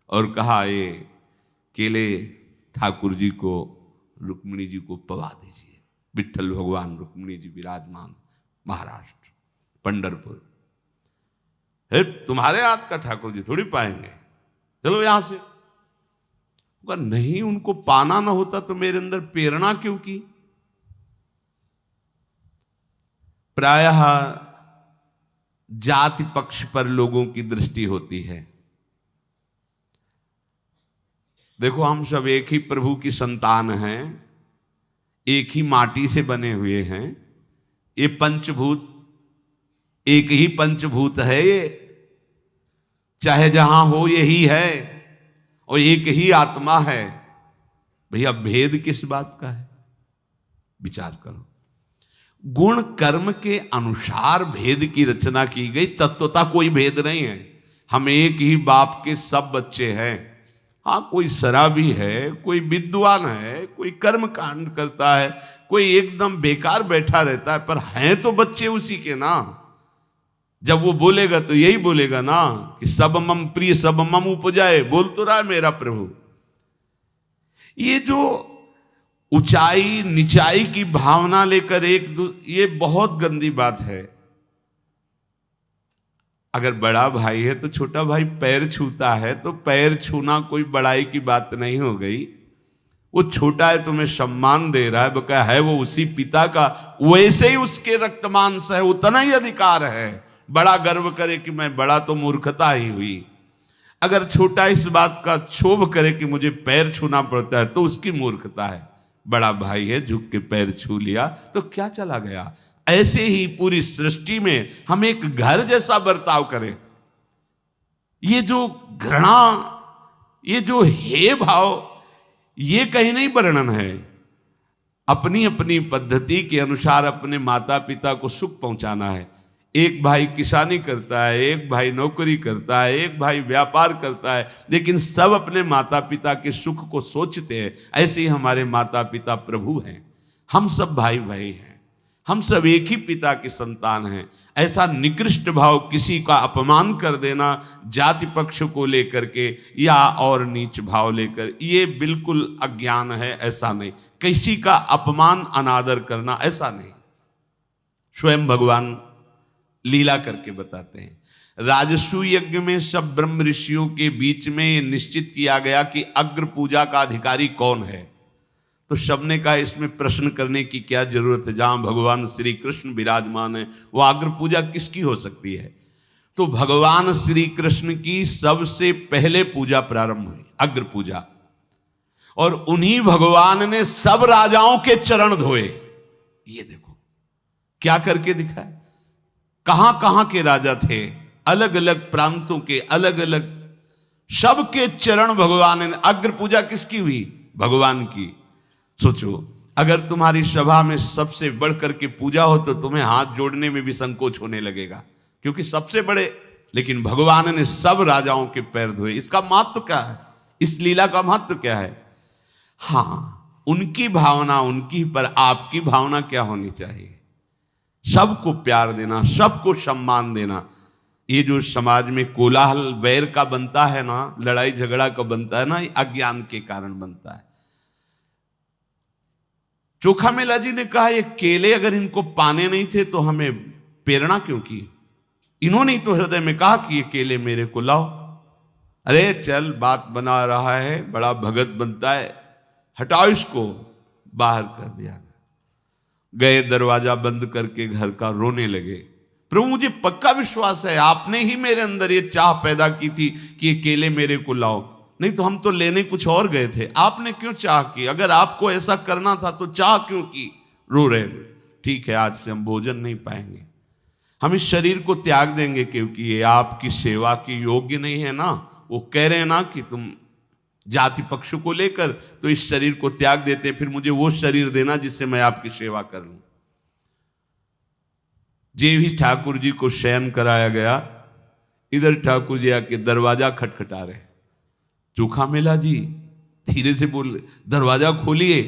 और कहा, ये केले ठाकुर जी को, रुक्मिणी जी को पवा दीजिए। विट्ठल भगवान रुक्मिणी जी विराजमान, महाराष्ट्र पंढरपुर है, तुम्हारे हाथ का ठाकुर जी थोड़ी पाएंगे, चलो यहां से। नहीं, उनको पाना ना होता तो मेरे अंदर प्रेरणा क्यों की? प्रायः जाति पक्ष पर लोगों की दृष्टि होती है। देखो, हम सब एक ही प्रभु की संतान हैं, एक ही माटी से बने हुए हैं। ये पंचभूत एक ही पंचभूत है, ये चाहे जहां हो यही है, और एक ही आत्मा है। भैया भेद किस बात का है? विचार करो। गुण कर्म के अनुसार भेद की रचना की गई, तत्वता कोई भेद नहीं है। हम एक ही बाप के सब बच्चे हैं। हाँ, कोई शराबी है, कोई विद्वान है, कोई कर्म कांड करता है, कोई एकदम बेकार बैठा रहता है, पर हैं तो बच्चे उसी के ना। जब वो बोलेगा तो यही बोलेगा ना कि सब मम प्रिय सब मम उपजाए, बोल तो रहा है मेरा प्रभु। ये जो ऊंचाई निचाई की भावना लेकर ये बहुत गंदी बात है। अगर बड़ा भाई है तो छोटा भाई पैर छूता है, तो पैर छूना कोई बड़ाई की बात नहीं हो गई। वो छोटा है, तुम्हें सम्मान दे रहा है, बकाया है वो उसी पिता का, वैसे ही उसके रक्तमांस है, उतना ही अधिकार है। बड़ा गर्व करे कि मैं बड़ा, तो मूर्खता ही हुई। अगर छोटा इस बात का क्षोभ करे कि मुझे पैर छूना पड़ता है, तो उसकी मूर्खता है। बड़ा भाई है, झुक के पैर छू लिया तो क्या चला गया। ऐसे ही पूरी सृष्टि में हम एक घर जैसा बर्ताव करें। ये जो घृणा, ये जो हे भाव, ये कहीं नहीं वर्णन है। अपनी अपनी पद्धति के अनुसार अपने माता पिता को सुख पहुंचाना है। एक भाई किसानी करता है, एक भाई नौकरी करता है, एक भाई व्यापार करता है, लेकिन सब अपने माता पिता के सुख को सोचते हैं। ऐसे ही हमारे माता पिता प्रभु हैं, हम सब भाई भाई हैं, हम सब एक ही पिता के संतान हैं। ऐसा निकृष्ट भाव, किसी का अपमान कर देना जाति पक्ष को लेकर के या और नीच भाव लेकर, ये बिल्कुल अज्ञान है। ऐसा नहीं, किसी का अपमान अनादर करना ऐसा नहीं। स्वयं भगवान लीला करके बताते हैं। राजसू यज्ञ में सब ब्रह्म ऋषियों के बीच में ये निश्चित किया गया कि अग्र पूजा का अधिकारी कौन है। तो सबने कहा इसमें प्रश्न करने की क्या जरूरत है, जहां भगवान श्री कृष्ण विराजमान है वो अग्र पूजा किसकी हो सकती है। तो भगवान श्री कृष्ण की सबसे पहले पूजा प्रारंभ हुई, अग्र पूजा, और उन्हीं भगवान ने सब राजाओं के चरण धोए। ये देखो क्या करके दिखाए। कहां कहां के राजा थे, अलग अलग प्रांतों के, अलग अलग, सबके चरण भगवान ने। अग्र पूजा किसकी हुई? भगवान की। सोचो, अगर तुम्हारी सभा में सबसे बढ़कर के पूजा हो तो तुम्हें हाथ जोड़ने में भी संकोच होने लगेगा, क्योंकि सबसे बड़े। लेकिन भगवान ने सब राजाओं के पैर धोए। इसका महत्व क्या है? इस लीला का महत्व क्या है? हाँ, उनकी भावना उनकी, पर आपकी भावना क्या होनी चाहिए? सबको प्यार देना, सबको सम्मान देना। ये जो समाज में कोलाहल वैर का बनता है ना, लड़ाई झगड़ा का बनता है ना, ये अज्ञान के कारण बनता है। चोखा मेला जी ने कहा ये केले अगर इनको पाने नहीं थे तो हमें प्रेरणा क्यों की? इन्होंने ही तो हृदय में कहा कि ये केले मेरे को लाओ। अरे चल, बात बना रहा है, बड़ा भगत बनता है, हटाओ इसको। बाहर कर दिया गए, दरवाजा बंद करके घर का रोने लगे। प्रभु मुझे पक्का विश्वास है आपने ही मेरे अंदर ये चाह पैदा की थी कि ये केले मेरे को लाओ, नहीं तो हम तो लेने कुछ और गए थे। आपने क्यों चाह की? अगर आपको ऐसा करना था तो चाह क्यों की? रो रहे थे। ठीक है, आज से हम भोजन नहीं पाएंगे, हम इस शरीर को त्याग देंगे, क्योंकि ये आपकी सेवा की योग्य नहीं है ना। वो कह रहे हैं ना कि तुम जाति पक्ष को लेकर तो इस शरीर को त्याग देते, फिर मुझे वो शरीर देना जिससे मैं आपकी सेवा कर लूं। जे भी ठाकुर जी को शयन कराया गया, इधर ठाकुर जी आके दरवाजा खटखटा रहे। चोखा मेला जी धीरे से बोल, दरवाजा खोलिए।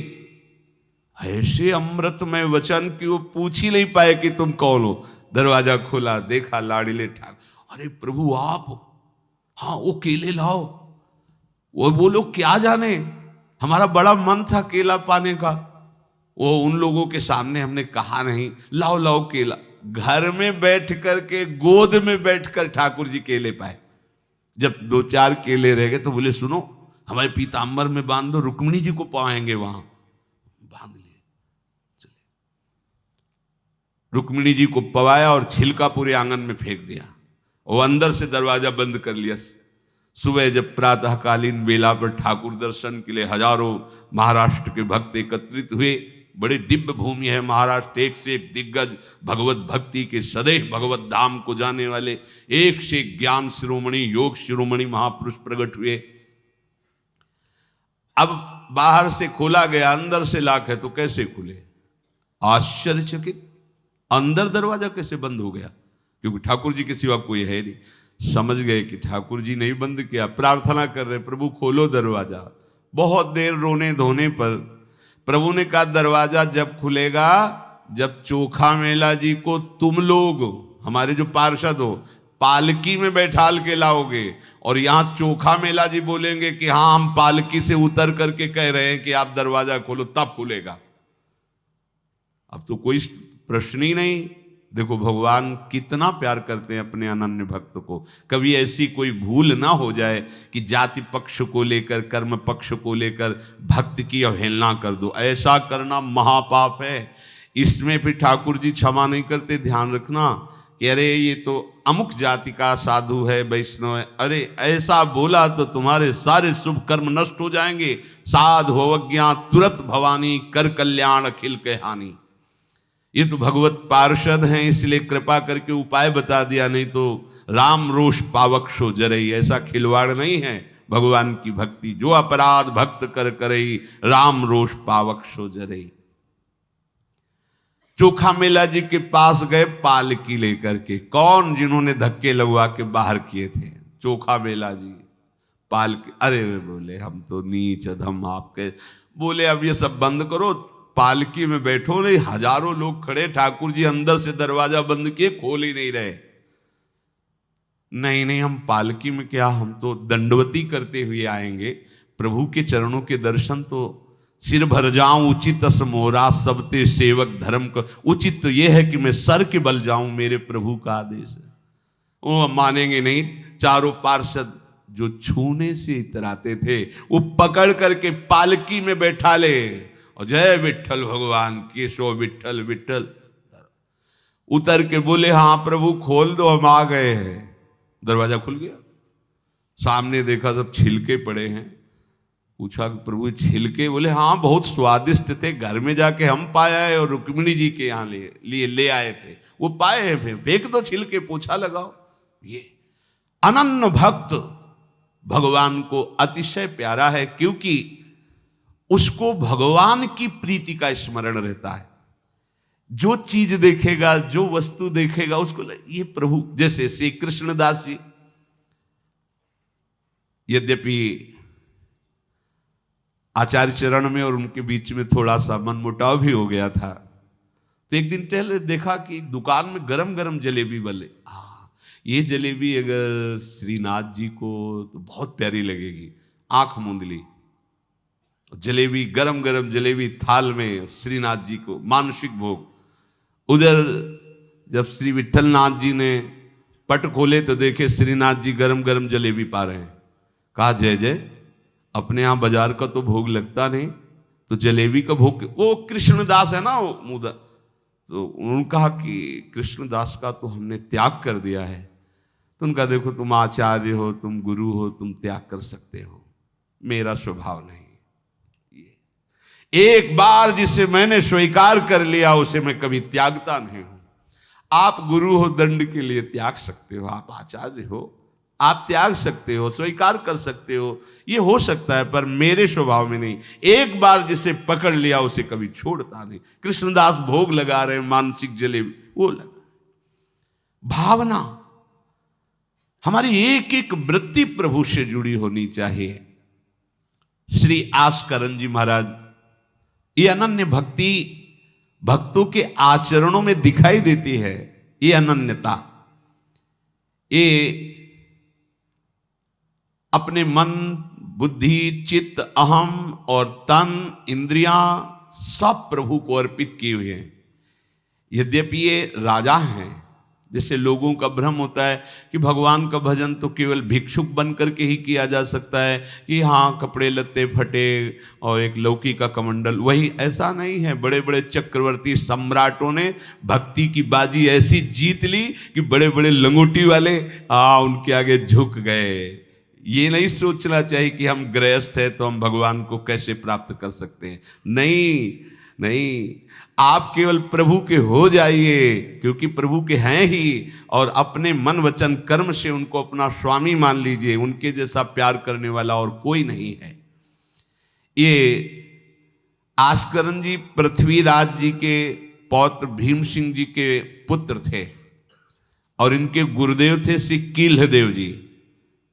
ऐसे अमृतमय वचन कि वो पूछ ही नहीं पाए कि तुम कौन हो। दरवाजा खोला, देखा लाड़ीले ठाकुर। अरे प्रभु आप? हाँ, वो केले लाओ। वो लोग क्या जाने, हमारा बड़ा मन था केला पाने का। वो उन लोगों के सामने हमने कहा नहीं, लाओ लाओ केला। घर में बैठ करके, गोद में बैठकर ठाकुर जी केले पाए। जब 2-4 केले रह गए तो बोले सुनो, हमारे पीताम्बर में बांध दो, रुक्मिणी जी को पाएंगे वहां। बांध लिए, चले। रुक्मिणी जी को पवाया और छिलका पूरे आंगन में फेंक दिया। वो अंदर से दरवाजा बंद कर लिया। सुबह जब प्रातःकालीन वेला पर ठाकुर दर्शन के लिए हजारों महाराष्ट्र के भक्त एकत्रित हुए। बड़े दिव्य भूमि है महाराष्ट्र, एक से एक दिग्गज भगवत भक्ति के सदैव भगवत धाम को जाने वाले, एक से एक ज्ञान शिरोमणि, योग शिरोमणि महापुरुष प्रकट हुए। अब बाहर से खोला गया, अंदर से लाख है तो कैसे खुले? आश्चर्यचकित, अंदर दरवाजा कैसे बंद हो गया? क्योंकि ठाकुर जी के सिवा कोई है नहीं। समझ गए कि ठाकुर जी नहीं बंद किया, प्रार्थना कर रहे, प्रभु खोलो दरवाजा। बहुत देर रोने धोने पर प्रभु ने कहा दरवाजा जब खुलेगा जब चोखा मेला जी को तुम लोग, हमारे जो पार्षद हो, पालकी में बैठाल के लाओगे, और यहां चोखा मेला जी बोलेंगे कि हाँ हम पालकी से उतर करके कह रहे हैं कि आप दरवाजा खोलो, तब खुलेगा। अब तो कोई प्रश्न ही नहीं। देखो भगवान कितना प्यार करते हैं अपने अनन्य भक्त को। कभी ऐसी कोई भूल ना हो जाए कि जाति पक्ष को लेकर, कर्म पक्ष को लेकर भक्त की अवहेलना कर दो। ऐसा करना महापाप है। इसमें फिर ठाकुर जी क्षमा नहीं करते। ध्यान रखना कि अरे ये तो अमुक जाति का साधु है, वैष्णव है, अरे ऐसा बोला तो तुम्हारे सारे शुभ कर्म नष्ट हो जाएंगे। साधु अवज्ञा तुरंत भवानी, कर कल्याण अखिल के हानि। ये तो भगवत पार्षद हैं, इसलिए कृपा करके उपाय बता दिया, नहीं तो राम रोष पावक सो जरई। ऐसा खिलवाड़ नहीं है भगवान की भक्ति। जो अपराध भक्त कर करई, राम रोष पावक सो जरई। चोखा मेला जी के पास गए पालकी लेकर के। कौन? जिन्होंने धक्के लगवा के बाहर किए थे। चोखा मेला जी पालकी। अरे बोले हम तो नीच अधम आपके। बोले अब ये सब बंद करो, पालकी में बैठो। नहीं, हजारों लोग खड़े, ठाकुर जी अंदर से दरवाजा बंद किए, खोल ही नहीं रहे। नहीं नहीं, हम पालकी में क्या, हम तो दंडवती करते हुए आएंगे। प्रभु के चरणों के दर्शन तो सिर भर जाऊं उचित असमोरा, सबते सेवक धर्म का। उचित तो यह है कि मैं सर के बल जाऊं, मेरे प्रभु का आदेश है। वो मानेंगे नहीं। चारों पार्षद जो छूने से इतराते थे, वो पकड़ करके पालकी में बैठा ले और जय विठ्ठल भगवान, केशव विठ्ठल विठ्ठल। उतर के बोले हाँ प्रभु खोल दो, हम आ गए हैं। दरवाजा खुल गया। सामने देखा सब छिलके पड़े हैं। पूछा कि प्रभु छिलके? बोले हाँ बहुत स्वादिष्ट थे, घर में जाके हम पाए आए और रुक्मिणी जी के यहाँ ले आए थे, वो पाए हैं, फिर फेंक दो छिलके, पोछा लगाओ। ये अनन्य भक्त भगवान को अतिशय प्यारा है, क्योंकि उसको भगवान की प्रीति का स्मरण रहता है। जो चीज देखेगा, जो वस्तु देखेगा, उसको ये प्रभु। जैसे श्री कृष्णदास जी, यद्यपि आचार्य चरण में और उनके बीच में थोड़ा सा मनमुटाव भी हो गया था, तो एक दिन टहले देखा कि एक दुकान में गरम गरम जलेबी बने। ये जलेबी अगर श्रीनाथ जी को तो बहुत प्यारी लगेगी। आंख मूंद ली, जलेबी, गरम गरम जलेबी थाल में, श्रीनाथ जी को मानसिक भोग। उधर जब श्री विठलनाथ जी ने पट खोले तो देखे श्रीनाथ जी गरम गरम जलेबी पा रहे हैं। कहा जय जय, अपने यहाँ बाजार का तो भोग लगता नहीं, तो जलेबी का भोग। वो कृष्णदास है ना वो मुदा, तो उन्होंने कहा कि कृष्णदास का तो हमने त्याग कर दिया है। तो उनका देखो तुम आचार्य हो, तुम गुरु हो, तुम त्याग कर सकते हो, मेरा स्वभाव नहीं। एक बार जिसे मैंने स्वीकार कर लिया उसे मैं कभी त्यागता नहीं हूं। आप गुरु हो, दंड के लिए त्याग सकते हो, आप आचार्य हो, आप त्याग सकते हो, स्वीकार कर सकते हो, ये हो सकता है, पर मेरे स्वभाव में नहीं। एक बार जिसे पकड़ लिया उसे कभी छोड़ता नहीं। कृष्णदास भोग लगा रहे मानसिक जलेबी, वो लगा। भावना हमारी एक एक वृत्ति प्रभु से जुड़ी होनी चाहिए। श्री आस्करन जी महाराज, ये अनन्य भक्ति भक्तों के आचरणों में दिखाई देती है। ये अनन्यता, ये अपने मन, बुद्धि, चित्त, अहम और तन, इंद्रियां सब प्रभु को अर्पित किए हुए हैं। यद्यपि ये राजा हैं, जैसे लोगों का भ्रम होता है कि भगवान का भजन तो केवल भिक्षुक बन करके ही किया जा सकता है, कि हाँ कपड़े लत्ते फटे और एक लौकी का कमंडल, वही। ऐसा नहीं है। बड़े बड़े चक्रवर्ती सम्राटों ने भक्ति की बाजी ऐसी जीत ली कि बड़े बड़े लंगोटी वाले उनके आगे झुक गए। ये नहीं सोचना चाहिए कि हम गृहस्थ हैं तो हम भगवान को कैसे प्राप्त कर सकते हैं। नहीं नहीं, आप केवल प्रभु के हो जाइए, क्योंकि प्रभु के हैं ही, और अपने मन वचन कर्म से उनको अपना स्वामी मान लीजिए। उनके जैसा प्यार करने वाला और कोई नहीं है। ये आस्करन जी पृथ्वीराज जी के पौत्र भीम सिंह जी के पुत्र थे, और इनके गुरुदेव थे श्री कील्हदेव जी।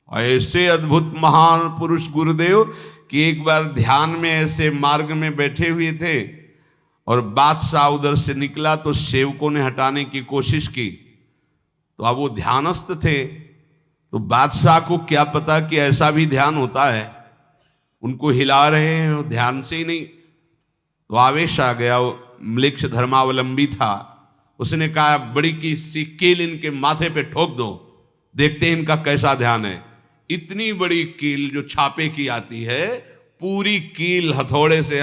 ऐसे अद्भुत महान पुरुष गुरुदेव कि एक बार ध्यान में ऐसे मार्ग में बैठे हुए थे और बादशाह उधर से निकला, तो सेवकों ने हटाने की कोशिश की। तो अब वो ध्यानस्थ थे, तो बादशाह को क्या पता कि ऐसा भी ध्यान होता है। उनको हिला रहे हैं, ध्यान से ही नहीं। तो आवेश आ गया। वो म्लेच्छ धर्मावलंबी था, उसने कहा बड़ी की सी कील इनके माथे पे ठोक दो, देखते हैं इनका कैसा ध्यान है। इतनी बड़ी कील जो छापे की आती है, पूरी कील हथौड़े से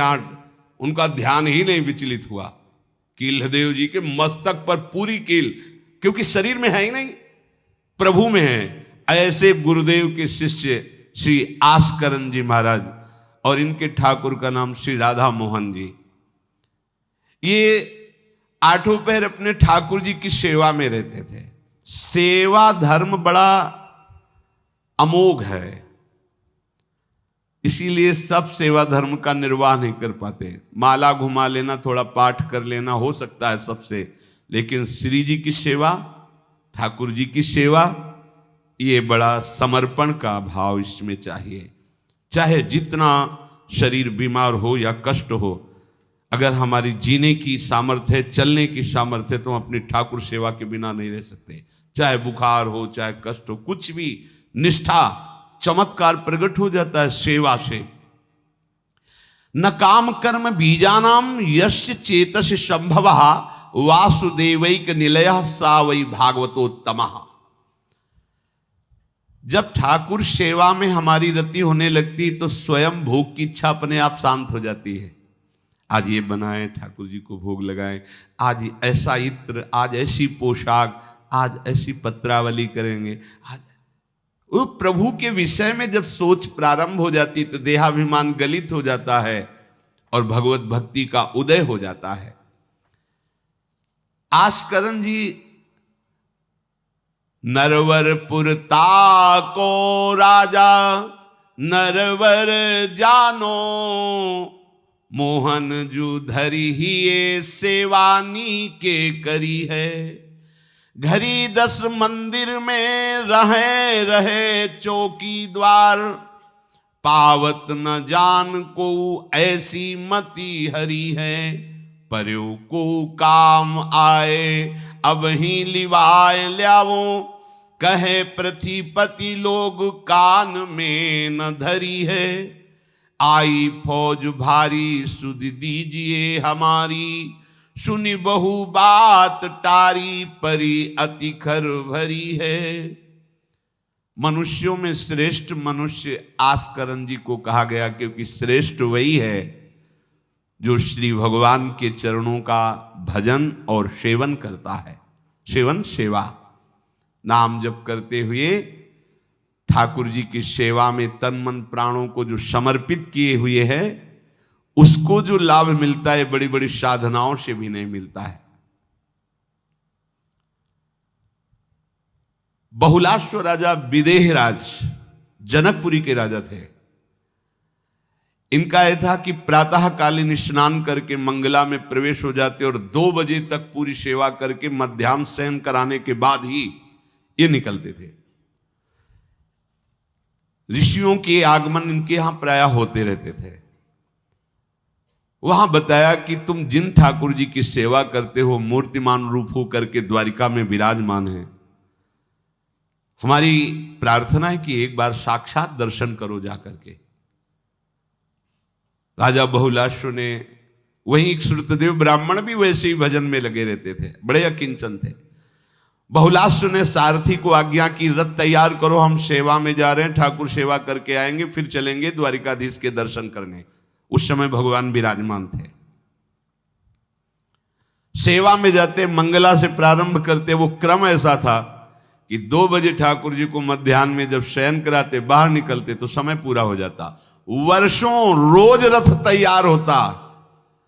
उनका ध्यान ही नहीं विचलित हुआ। कील्हदेव जी के मस्तक पर पूरी कील, क्योंकि शरीर में है ही नहीं, प्रभु में है। ऐसे गुरुदेव के शिष्य श्री आस्करन जी महाराज, और इनके ठाकुर का नाम श्री राधा मोहन जी। ये आठों पहर अपने ठाकुर जी की सेवा में रहते थे। सेवा धर्म बड़ा अमोघ है, इसीलिए सब सेवा धर्म का निर्वाह नहीं कर पाते। माला घुमा लेना, थोड़ा पाठ कर लेना हो सकता है सबसे, लेकिन श्री जी की सेवा, ठाकुर जी की सेवा, ये बड़ा समर्पण का भाव इसमें चाहिए। चाहे जितना शरीर बीमार हो या कष्ट हो, अगर हमारी जीने की सामर्थ्य है, चलने की सामर्थ्य है, तो हम अपनी ठाकुर सेवा के बिना नहीं रह सकते। चाहे बुखार हो, चाहे कष्ट हो, कुछ भी, निष्ठा, चमत्कार प्रकट हो जाता है सेवा से। न काम कर्म बीजानाम यस्य चेतस संभव वासुदेवैक निलय सा वै भागवतोत्तमः। जब ठाकुर सेवा में हमारी रति होने लगती तो स्वयं भोग की इच्छा अपने आप शांत हो जाती है। आज ये बनाए, ठाकुर जी को भोग लगाएं, आज ऐसा इत्र, आज ऐसी पोशाक, आज ऐसी पत्रावली करेंगे। आज वो प्रभु के विषय में जब सोच प्रारंभ हो जाती तो देहाभिमान गलित हो जाता है और भगवत भक्ति का उदय हो जाता है। आस्करन जी नरवरपुर ताको राजा नरवर जानो, मोहन जू धरी ही ये सेवानी के करी है। घरी 10 मंदिर में रहे रहे चौकी द्वार, पावत न जान को ऐसी मति हरी है। पर्यो को काम आए अब ही लिवाए ल्यावो, कहे पृथ्वीपति लोग कान में न धरी है। आई फौज भारी सुध दीजिए हमारी, सुनी बहु बात टारी परी अति खर भरी है। मनुष्यों में श्रेष्ठ मनुष्य आस्करन जी को कहा गया, क्योंकि श्रेष्ठ वही है जो श्री भगवान के चरणों का भजन और सेवन करता है। सेवन सेवा, नाम जप करते हुए ठाकुर जी की सेवा में तन मन प्राणों को जो समर्पित किए हुए है, उसको जो लाभ मिलता है बड़ी बड़ी साधनाओं से भी नहीं मिलता है। बहुलाश्व राजा विदेहराज जनकपुरी के राजा थे। इनका यह था कि प्रातःकालीन स्नान करके मंगला में प्रवेश हो जाते और 2 बजे तक पूरी सेवा करके मध्याह्न शयन कराने के बाद ही ये निकलते थे। ऋषियों के आगमन इनके यहां प्रायः होते रहते थे। वहां बताया कि तुम जिन ठाकुर जी की सेवा करते हो मूर्तिमान रूप हो करके द्वारिका में विराजमान है। हमारी प्रार्थना है कि एक बार साक्षात दर्शन करो जाकर के। राजा बहुलाश्व ने, वहीं श्रुतदेव ब्राह्मण भी वैसे ही भजन में लगे रहते थे, बड़े अकिंचन थे। बहुलाश्व ने सारथी को आज्ञा की, रथ तैयार करो, हम सेवा में जा रहे हैं, ठाकुर सेवा करके आएंगे, फिर चलेंगे द्वारिकाधीश के दर्शन करने। उस समय भगवान विराजमान थे। सेवा में जाते, मंगला से प्रारंभ करते। वो क्रम ऐसा था कि 2 बजे ठाकुर जी को मध्याह्न में जब शयन कराते, बाहर निकलते तो समय पूरा हो जाता। वर्षों रोज रथ तैयार होता,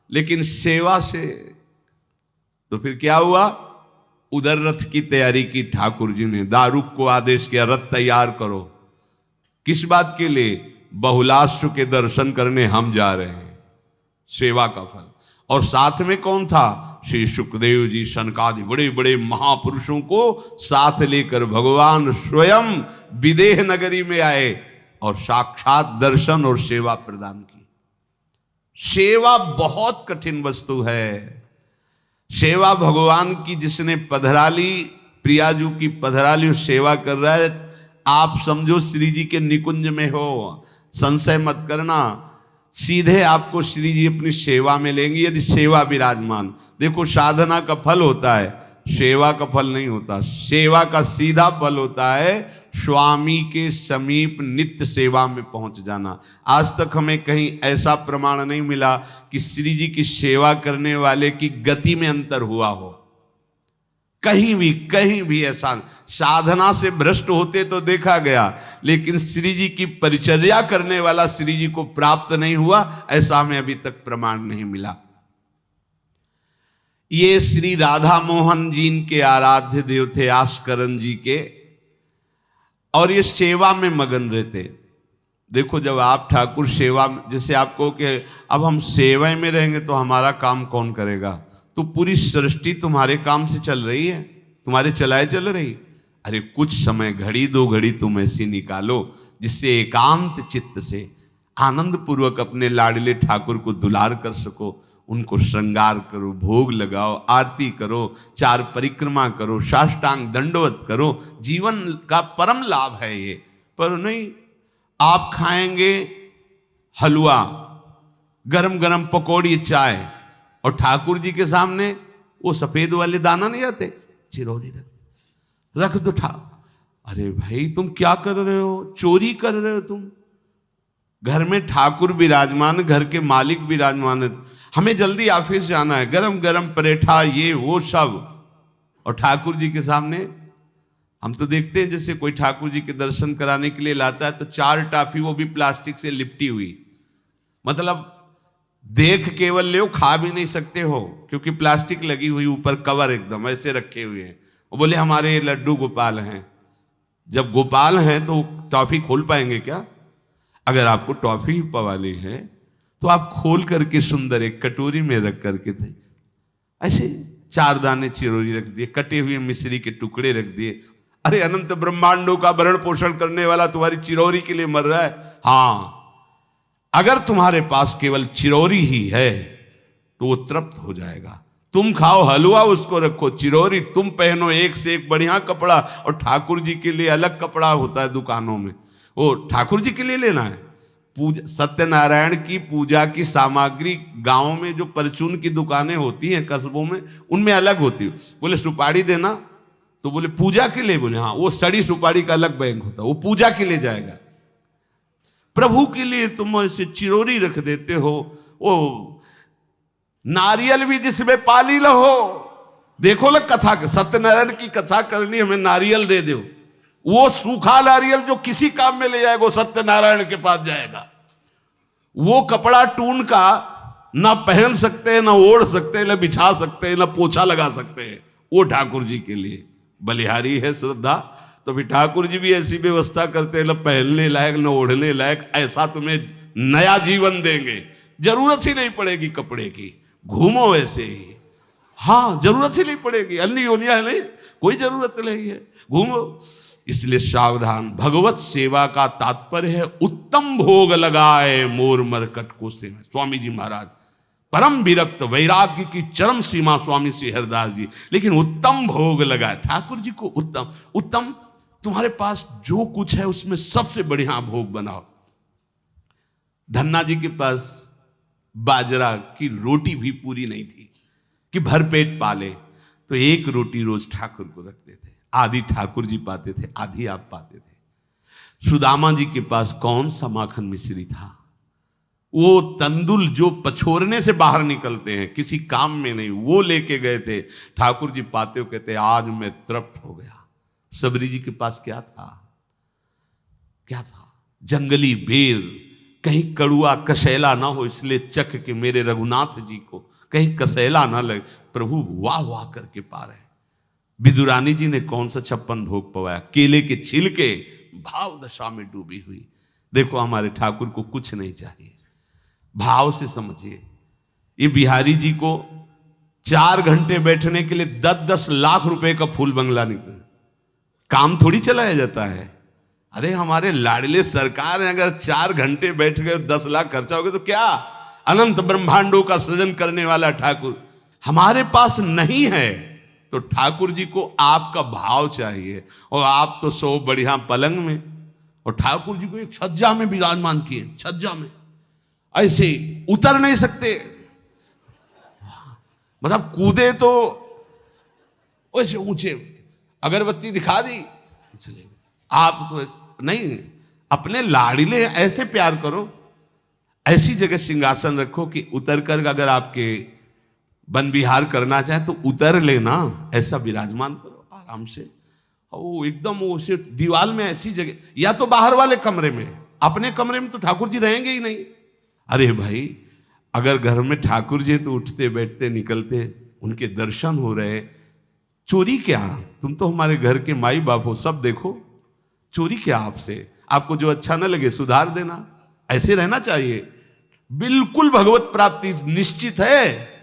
लेकिन सेवा से तो फिर क्या हुआ, उधर रथ की तैयारी की ठाकुर जी ने। दारुक को आदेश किया, रथ तैयार करो। किस बात के लिए? बहुलाश्व के दर्शन करने हम जा रहे हैं, सेवा का फल। और साथ में कौन था? श्री सुखदेव जी, सनकादि बड़े बड़े महापुरुषों को साथ लेकर भगवान स्वयं विदेह नगरी में आए और साक्षात दर्शन और सेवा प्रदान की। सेवा बहुत कठिन वस्तु है। सेवा भगवान की, जिसने पधराली, प्रियाजू की पधराली सेवा कर रहा है, आप समझो श्री जी के निकुंज में हो, संशय मत करना। सीधे आपको श्री जी अपनी सेवा में लेंगे यदि सेवा विराजमान। देखो, साधना का फल होता है, सेवा का फल नहीं होता। सेवा का सीधा फल होता है स्वामी के समीप नित्य सेवा में पहुंच जाना। आज तक हमें कहीं ऐसा प्रमाण नहीं मिला कि श्री जी की सेवा करने वाले की गति में अंतर हुआ हो। कहीं भी ऐसा। साधना से भ्रष्ट होते तो देखा गया, लेकिन श्री जी की परिचर्या करने वाला श्री जी को प्राप्त नहीं हुआ, ऐसा हमें अभी तक प्रमाण नहीं मिला। ये श्री राधा मोहन जी के आराध्य देव थे, आस्करण जी के, और ये सेवा में मगन रहते। देखो जब आप ठाकुर सेवा, जैसे आपको कि अब हम सेवा में रहेंगे तो हमारा काम कौन करेगा, तो पूरी सृष्टि तुम्हारे काम से चल रही है, तुम्हारे चलाए चल रही। अरे कुछ समय, घड़ी दो घड़ी तुम ऐसी निकालो जिससे एकांत चित्त से आनंद पूर्वक अपने लाडले ठाकुर को दुलार कर सको, उनको श्रृंगार करो, भोग लगाओ, आरती करो, चार परिक्रमा करो, साष्टांग दंडवत करो। जीवन का परम लाभ है ये। पर नहीं, आप खाएंगे हलवा, गरम गरम पकौड़ी, चाय, और ठाकुर जी के सामने वो सफेद वाले दाना नहीं आते, चिरौरी रख दो अरे भाई तुम क्या कर रहे हो, चोरी कर रहे हो तुम। घर में ठाकुर विराजमान, घर के मालिक विराजमान है, हमें जल्दी ऑफिस जाना है, गरम गरम परेठा ये वो सब, और ठाकुर जी के सामने हम तो देखते हैं जैसे कोई ठाकुर जी के दर्शन कराने के लिए लाता है तो 4 टाफी, वो भी प्लास्टिक से लिपटी हुई, मतलब देख केवल ले, खा भी नहीं सकते हो क्योंकि प्लास्टिक लगी हुई, ऊपर कवर एकदम ऐसे रखे हुए हैं। वो बोले हमारे लड्डू गोपाल हैं। जब गोपाल हैं तो टॉफी खोल पाएंगे क्या? अगर आपको टॉफी पवाली है तो आप खोल करके सुंदर एक कटोरी में रख करके थे, ऐसे 4 दाने चिरौरी रख दिए, कटे हुए मिश्री के टुकड़े रख दिए। अरे अनंत ब्रह्मांडों का भरण पोषण करने वाला तुम्हारी चिरौरी के लिए मर रहा है। हाँ, अगर तुम्हारे पास केवल चिरौरी ही है तो वो तृप्त हो जाएगा। तुम खाओ हलवा, उसको रखो चिरौरी, तुम पहनो एक से एक बढ़िया कपड़ा, और ठाकुर जी के लिए अलग कपड़ा होता है दुकानों में, वो ठाकुर जी के लिए लेना है। पूजा, सत्यनारायण की पूजा की सामग्री गांव में जो परचून की दुकानें होती हैं कस्बों में, उनमें अलग होती है। बोले सुपारी देना, तो बोले पूजा के लिए, बोले हाँ, वो सड़ी सुपारी का अलग बैंक होता है, वो पूजा के लिए जाएगा। प्रभु के लिए तुम ऐसे चिरौरी रख देते हो। वो नारियल भी जिसमें पाली लहो, देखो ना कथा, सत्यनारायण की कथा करनी, हमें नारियल दे दो। वो सूखा नारियल जो किसी काम में ले जाएगा वो सत्यनारायण के पास जाएगा। वो कपड़ा टून का ना पहन सकते हैं, ना ओढ़ सकते हैं, ना बिछा सकते हैं, ना पोछा लगा सकते हैं, वो ठाकुर जी के लिए बलिहारी है श्रद्धा। तो फिर ठाकुर जी भी ऐसी व्यवस्था करते हैं, ना पहनने लायक ना ओढ़ने लायक, ऐसा तुम्हें नया जीवन देंगे, जरूरत ही नहीं पड़ेगी कपड़े की, घूमो वैसे ही। हाँ, जरूरत ही नहीं पड़ेगी, अन्य योनिया नहीं, कोई जरूरत नहीं है, घूमो। इसलिए सावधान। भगवत सेवा का तात्पर्य है उत्तम भोग लगाए मोर मरकट को से। स्वामी जी महाराज परम विरक्त, वैराग्य की चरम सीमा स्वामी श्री हरिदास जी, लेकिन उत्तम भोग लगाए ठाकुर जी को। उत्तम उत्तम, तुम्हारे पास जो कुछ है उसमें सबसे बढ़िया भोग बनाओ। धन्ना जी के पास बाजरा की रोटी भी पूरी नहीं थी कि भरपेट पाले, तो एक रोटी रोज ठाकुर को रखते थे। आधी ठाकुर जी पाते थे, आधी आप पाते थे। सुदामा जी के पास कौन सा माखन मिश्री था? वो तंदुल जो पछोरने से बाहर निकलते हैं, किसी काम में नहीं, वो लेके गए थे। ठाकुर जी पाते हो कहते आज मैं तृप्त हो गया। सबरी जी के पास क्या था? क्या था? जंगली बेर, कहीं कड़ुआ कसेला ना हो, इसलिए चख के मेरे रघुनाथ जी को कहीं कसेला ना लगे। प्रभु वाह वाह करके पा रहे। विदुरानी जी ने कौन सा 56 भोग पवाया? केले के छिलके, भाव दशा में डूबी हुई। देखो हमारे ठाकुर को कुछ नहीं चाहिए, भाव से समझिए। ये बिहारी जी को 4 घंटे बैठने के लिए 10-10 लाख रुपए का फूल बंगला निकला, काम थोड़ी चलाया जाता है। अरे हमारे लाडले सरकार है, अगर 4 घंटे बैठ गए 10 लाख खर्चा हो गया तो क्या? अनंत ब्रह्मांडों का सृजन करने वाला ठाकुर हमारे पास नहीं है, तो ठाकुर जी को आपका भाव चाहिए। और आप तो सो बढ़िया पलंग में, और ठाकुर जी को एक छज्जा में विराजमान किए, छज्जा में ऐसे उतर नहीं सकते, मतलब कूदे तो वैसे ऊंचे, अगरबत्ती दिखा दी चले। आप तो ऐसे नहीं, अपने लाडले ऐसे प्यार करो, ऐसी जगह सिंहासन रखो कि उतर कर अगर आपके वन विहार करना चाहे तो उतर लेना, ऐसा विराजमान करो आराम से। वो एकदम वो से दीवार में ऐसी जगह, या तो बाहर वाले कमरे में, अपने कमरे में तो ठाकुर जी रहेंगे ही नहीं। अरे भाई, अगर घर में ठाकुर जी तो उठते बैठते निकलते, उनके दर्शन हो रहे। चोरी क्या, तुम तो हमारे घर के माई बाप हो, सब देखो, चोरी क्या आपसे? आपको जो अच्छा न लगे सुधार देना, ऐसे रहना चाहिए। बिल्कुल भगवत प्राप्ति निश्चित है।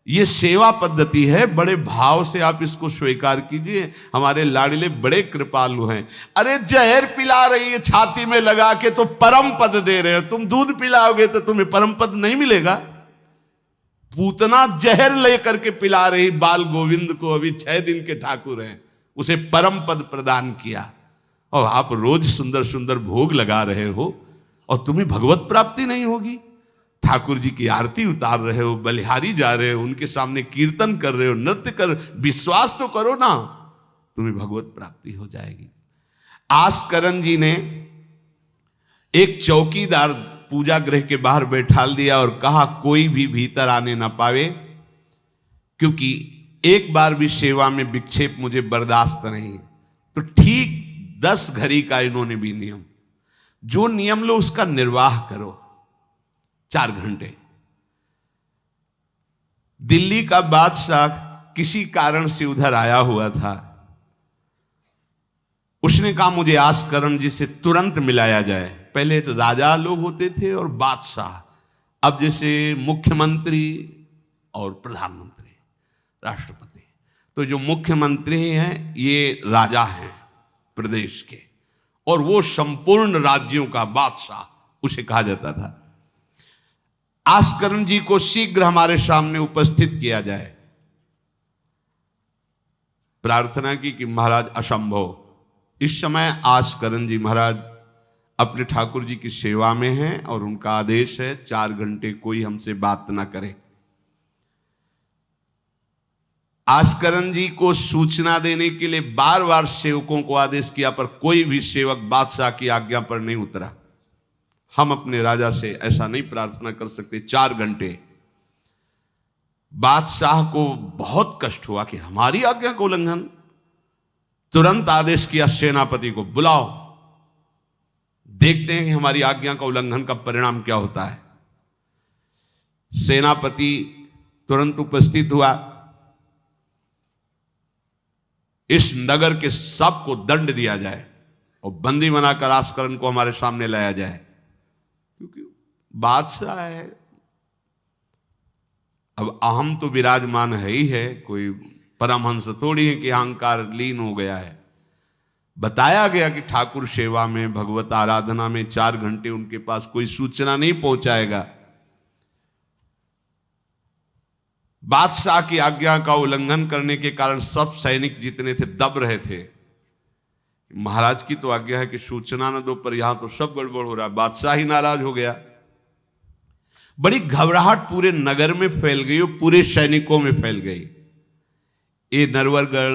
ये सेवा पद्धति है, बड़े भाव से आप इसको स्वीकार कीजिए। हमारे लाडले बड़े कृपालु हैं। अरे जहर पिला रही है छाती में लगा के तो परम पद दे रहे हो, तुम दूध पिलाओगे तो तुम्हें परम पद नहीं मिलेगा। पूतना जहर लेकर के पिला रही बाल गोविंद को, अभी 6 दिन के ठाकुर हैं, उसे परम पद प्रदान किया, और आप रोज सुंदर सुंदर भोग लगा रहे हो और तुम्हें भगवत प्राप्ति नहीं होगी। ठाकुर जी की आरती उतार रहे हो, बलिहारी जा रहे हो, उनके सामने कीर्तन कर रहे हो, नृत्य कर, विश्वास तो करो ना, तुम्हें भगवत प्राप्ति हो जाएगी। आस्करण जी ने एक चौकीदार पूजा गृह के बाहर बैठाल दिया और कहा कोई भी भीतर आने ना पावे, क्योंकि एक बार भी सेवा में विक्षेप मुझे बर्दाश्त नहीं। तो ठीक 10 घड़ी का इन्होंने भी नियम, जो नियम लो उसका निर्वाह करो। 4 घंटे। दिल्ली का बादशाह किसी कारण से उधर आया हुआ था, उसने कहा मुझे आस्करण जी से तुरंत मिलाया जाए। पहले तो राजा लोग होते थे और बादशाह, अब जैसे मुख्यमंत्री और प्रधानमंत्री, राष्ट्रपति। तो जो मुख्यमंत्री हैं ये राजा हैं प्रदेश के, और वो संपूर्ण राज्यों का बादशाह उसे कहा जाता था। आस्करण जी को शीघ्र हमारे सामने उपस्थित किया जाए। प्रार्थना की कि महाराज असंभव, इस समय आस्करण जी महाराज अपने ठाकुर जी की सेवा में हैं और उनका आदेश है 4 घंटे कोई हमसे बात ना करे। आस्करण जी को सूचना देने के लिए बार बार सेवकों को आदेश किया, पर कोई भी सेवक बादशाह की आज्ञा पर नहीं उतरा। हम अपने राजा से ऐसा नहीं प्रार्थना कर सकते। 4 घंटे। बादशाह को बहुत कष्ट हुआ कि हमारी आज्ञा का उल्लंघन। तुरंत आदेश किया सेनापति को, बुलाओ, देखते हैं कि हमारी आज्ञा का उल्लंघन का परिणाम क्या होता है। सेनापति तुरंत उपस्थित हुआ। इस नगर के सबको दंड दिया जाए और बंदी बनाकर आस्करण को हमारे सामने लाया जाए, क्योंकि बादशाह है। अब अहम तो विराजमान है ही है, कोई परमहंस थोड़ी है कि अहंकार लीन हो गया है। बताया गया कि ठाकुर सेवा में, भगवत आराधना में 4 घंटे उनके पास कोई सूचना नहीं पहुंचाएगा। बादशाह की आज्ञा का उल्लंघन करने के कारण सब सैनिक जितने थे दब रहे थे। महाराज की तो आज्ञा है कि सूचना न दो, पर यहां तो सब गड़बड़ हो रहा है। बादशाह ही नाराज हो गया। बड़ी घबराहट पूरे नगर में फैल गई और पूरे सैनिकों में फैल गई। ये नरवरगढ़